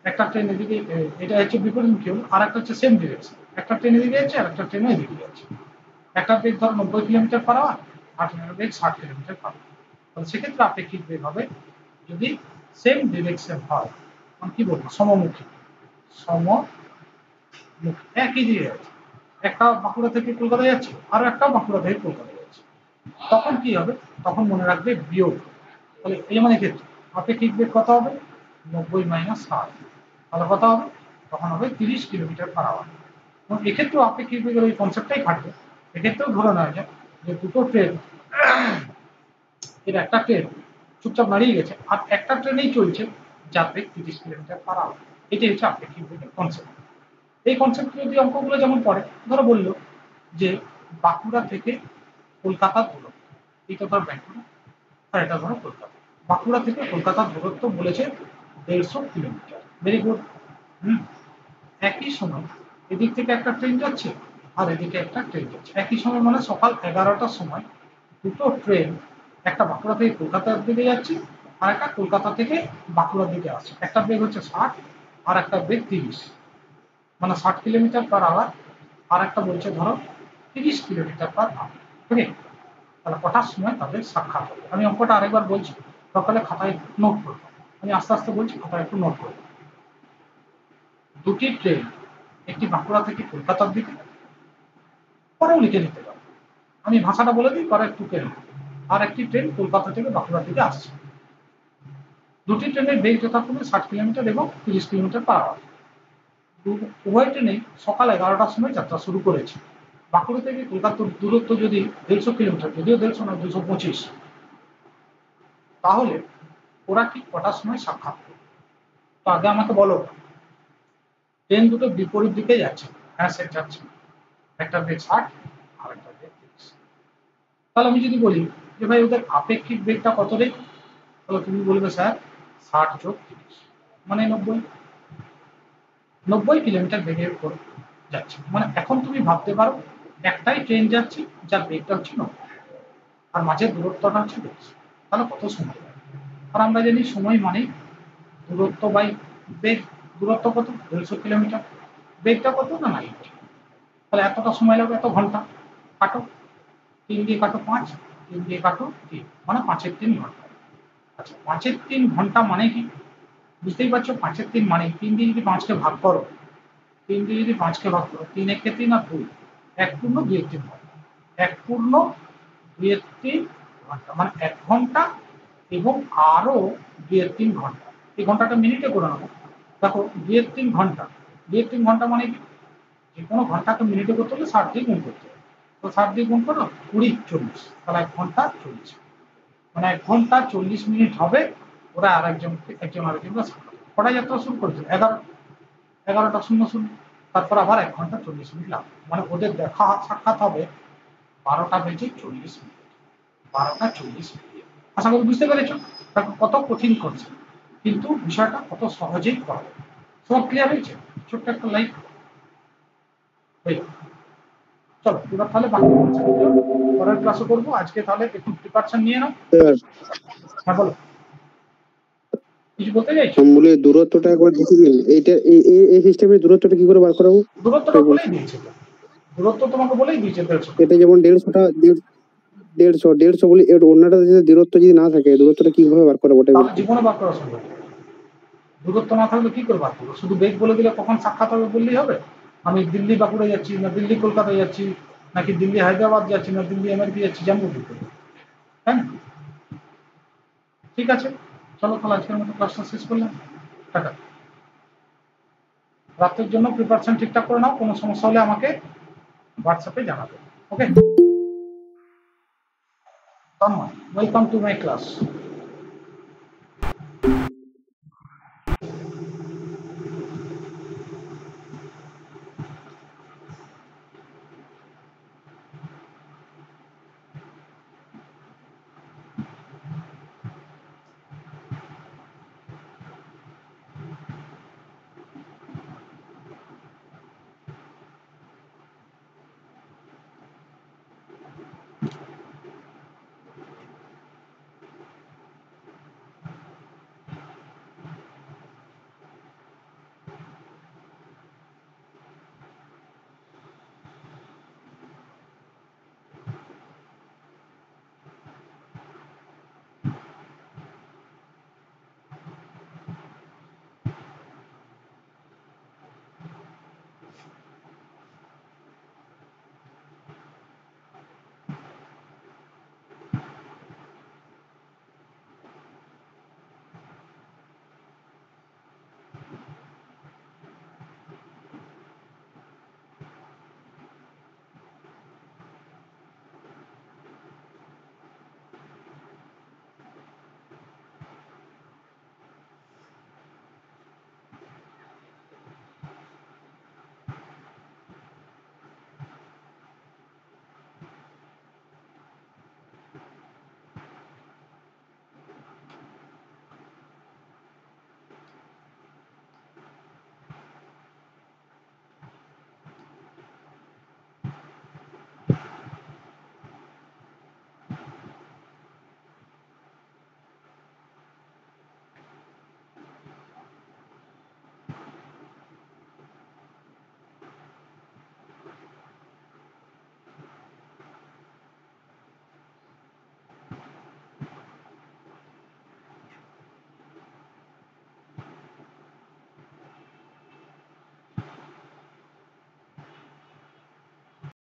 একটা ট্রেন এদিকে, এটা হচ্ছে বিপরীতমুখী হলো, আর একটা হচ্ছে সেম ডিরেকশন। একটা ট্রেন এদিকে যাচ্ছে আর একটা ট্রেনও এদিকে যাচ্ছে। একটা বেগ ধরো 90 কিলোমিটার/আওয়ার, আর একটা বেগ 60 কিলোমিটার/আওয়ার। তাহলে সেক্ষেত্রে আপেক্ষিক বেগ হবে যদি সেম ডিরেকশন হয়, মানে কি বলবো, সমমুখী। সমমুখী, একই দিকে যাচ্ছে, একটা বাঁকুড়া থেকে কলকাতা যাচ্ছে, আর একটা বাঁকুড়া থেকে কলকাতা যাচ্ছে। তখন কি হবে? তখন মনে রাখবে বিয়োগ। তাহলে এই মানে ক্ষেত্রে আপেক্ষিক বেগ কত হবে? 90 - 60। তাহলে কত হবে? তখন হবে 30 কিলোমিটার/আওয়ার। এবং এক্ষেত্রেও আপেক্ষিক বেগের ওই কনসেপ্টটাই খাটবে। এক্ষেত্রেও ধরে নেওয়া যায় যে দুটো ট্রেন, এর একটা ট্রেন চুপচাপ দাঁড়িয়ে গেছে, আর একটা ট্রেনেই চলছে যার বেগ 30 কিলোমিটার/আওয়ার। এটাই হচ্ছে আপেক্ষিক বেগের কনসেপ্ট। এই কনসেপ্ট যদি অঙ্কগুলো যেমন পড়ে, ধরো বললো যে বাঁকুড়া থেকে কলকাতার দূরত্ব, এটা ধর ব্যাঙ্কুড়া, আর এটা ধরো কলকাতা। বাঁকুড়া থেকে কলকাতার দূরত্ব বলেছে 150 কিলোমিটার। Very good. একই সময় এদিক থেকে একটা ট্রেন যাচ্ছে, আর এদিকে একটা ট্রেন যাচ্ছে। একই সময় মানে সকাল 11টার সময় দুটো ট্রেন, একটা বাঁকুড়া থেকে কলকাতার দিকে যাচ্ছে, আর একটা কলকাতা থেকে বাঁকুড়ার দিকে আসছে। একটা বেগ হচ্ছে 60, আর একটা বেগ 30, মানে 60 কিলোমিটার/আওয়ার। আর একটা বলছে ধরো 30 কিলোমিটার/আওয়ার। ওকে, তাহলে কটার সময় তাদের সাক্ষাৎ হবে? আমি অঙ্কটা আরেকবার বলছি, সকালে খাতায় নোট করবো। আমি আস্তে আস্তে বলছি, খাতায় একটু নোট করবো। দুটি ট্রেন, একটি বাঁকুড়া থেকে কলকাতার দিকে, পরেও লিখে দিতে পারো, আমি ভাষাটা বলে দিই, পরে একটু ট্রেন। আর একটি ট্রেন কলকাতা থেকে বাঁকুড়ার দিকে আসছে। দুটি ট্রেনের বেগ যথাক্রমে 60 কিলোমিটার এবং 30 কিলোমিটার/আওয়ার। উভয় ট্রেনেই সকাল 11টার সময় যাত্রা শুরু করেছে। বাঁকুড়া থেকে কলকাতার দূরত্ব যদি 150 কিলোমিটার, যদিও 150 না, 225, তাহলে ওরা ঠিক কটার সময় সাক্ষাৎ করবে? তো আগে আমাকে বলো, ট্রেন দুটো বিপরীত দিকে যাচ্ছে, হ্যাঁ সে যাচ্ছে, একটা বেগ 60, আর একটা বেগ 30। তাহলে আমি যদি বলি যে ভাই ওদের আপেক্ষিক বেগটা কত রে, তাহলে তুমি বলবে স্যার 60 যোগ 30 মানে 90। 90 কিলোমিটার বেগের উপর যাচ্ছে, মানে এখন তুমি ভাবতে পারো একটাই ট্রেন যাচ্ছে যার বেগটা হচ্ছে 90, আর মাঝের দূরত্বটা হচ্ছে 30। তাহলে কত সময় লাগবে? আর আমরা জানি সময় মানে দূরত্ব বাই বেগ। দূরত্ব কত? 150 কিলোমিটার। বেগটা কত? না 90। তাহলে এতটা সময় লাগবে, এত ঘন্টা। কাটো, 3 দিয়ে কাটো 5, 3 দিয়ে কাটো 3, মানে 5-এর 3 ঘন্টা। আচ্ছা, 5-এর 3 ঘন্টা মানে কি? বুঝতেই পারছো, 5-এর 3 মানে 3 দিয়ে যদি 5কে ভাগ করো, 3 দিয়ে যদি 5কে ভাগ করো, 3 একে 3 আর 2, 1 পূর্ণ 2-এর 3 ঘন্টা। 1 পূর্ণ 2-এর 3 ঘন্টা, মানে 1 ঘন্টা এবং আরো 2-এর 3 ঘন্টা। এই ঘন্টাটা মিনিটে করে নেবো। দেখো 2-এর 3 ঘন্টা, 2-এর 3 ঘন্টা মানে কি? যে কোনো ঘন্টাকে মিনিটে করতে হলে 60 দিয়ে গুণ করতে হবে। তো 60 দিয়ে গুণ করো 20 40, তাহলে 1 ঘন্টা 40, মানে 1 ঘন্টা 40 মিনিট হবে। ওরা একজন আরেকজনকে কটা যাত্রা শুরু করেছে? 11টা 00, তারপর আবার 1 ঘন্টা 40 মিনিট লাগবে, মানে ওদের দেখা সাক্ষাৎ হবে 12টা বেজে 40 মিনিট, 12টা 40 মিনিট। আশা করি বুঝতে পেরেছো কত কঠিন করছে, কিন্তু বিষয়টা কত সহজেই করা যায়। সব ক্লিয়ার হয়েছে? ছোট্ট একটা লাইক। চলো এবার তাহলে বাকি পরের ক্লাসে করবো। আজকে তাহলে একটু প্রিপারেশন নিয়ে নাও। হ্যাঁ বলো, কিছু বলতে চাইছো? বলে দূরত্বটা একবার দেখে দিন, এইটা এই সিস্টেমের দূরত্বটা কি করে বার করাবো? দূরত্বটা বলেই দিয়েছে, দূরত্ব তোমাকে বলেই দিয়েছে 150। এটা যেমন 150 বলি, অন্যটা যদি দূরত্ব যদি না থাকে, দূরত্বটা কিভাবে বার করাবো ওটাই তাহলে বলছি। জীবনে বার করা সম্ভব। দূরত্ব না থাকলে কি করে বার করবো? শুধু বেগ বলে দিলে কখন সাক্ষাৎ হবে বললেই হবে? আমি দিল্লি বাঁকুড়া যাচ্ছি, না দিল্লি কলকাতা যাচ্ছি, নাকি দিল্লি হায়দ্রাবাদ যাচ্ছি, না দিল্লি আমেরিকা যাচ্ছি, জানবো কি করে? তাই না? ঠিক আছে, চলো তাহলে আজকের মতো ক্লাসটা শেষ করলাম। টাটা। রাতের জন্য প্রিপারেশন ঠিকঠাক করে নাও, কোনো সমস্যা হলে আমাকে হোয়াটসঅ্যাপে জানাবে। ওকে, ওয়েলকাম টু মাই ক্লাস।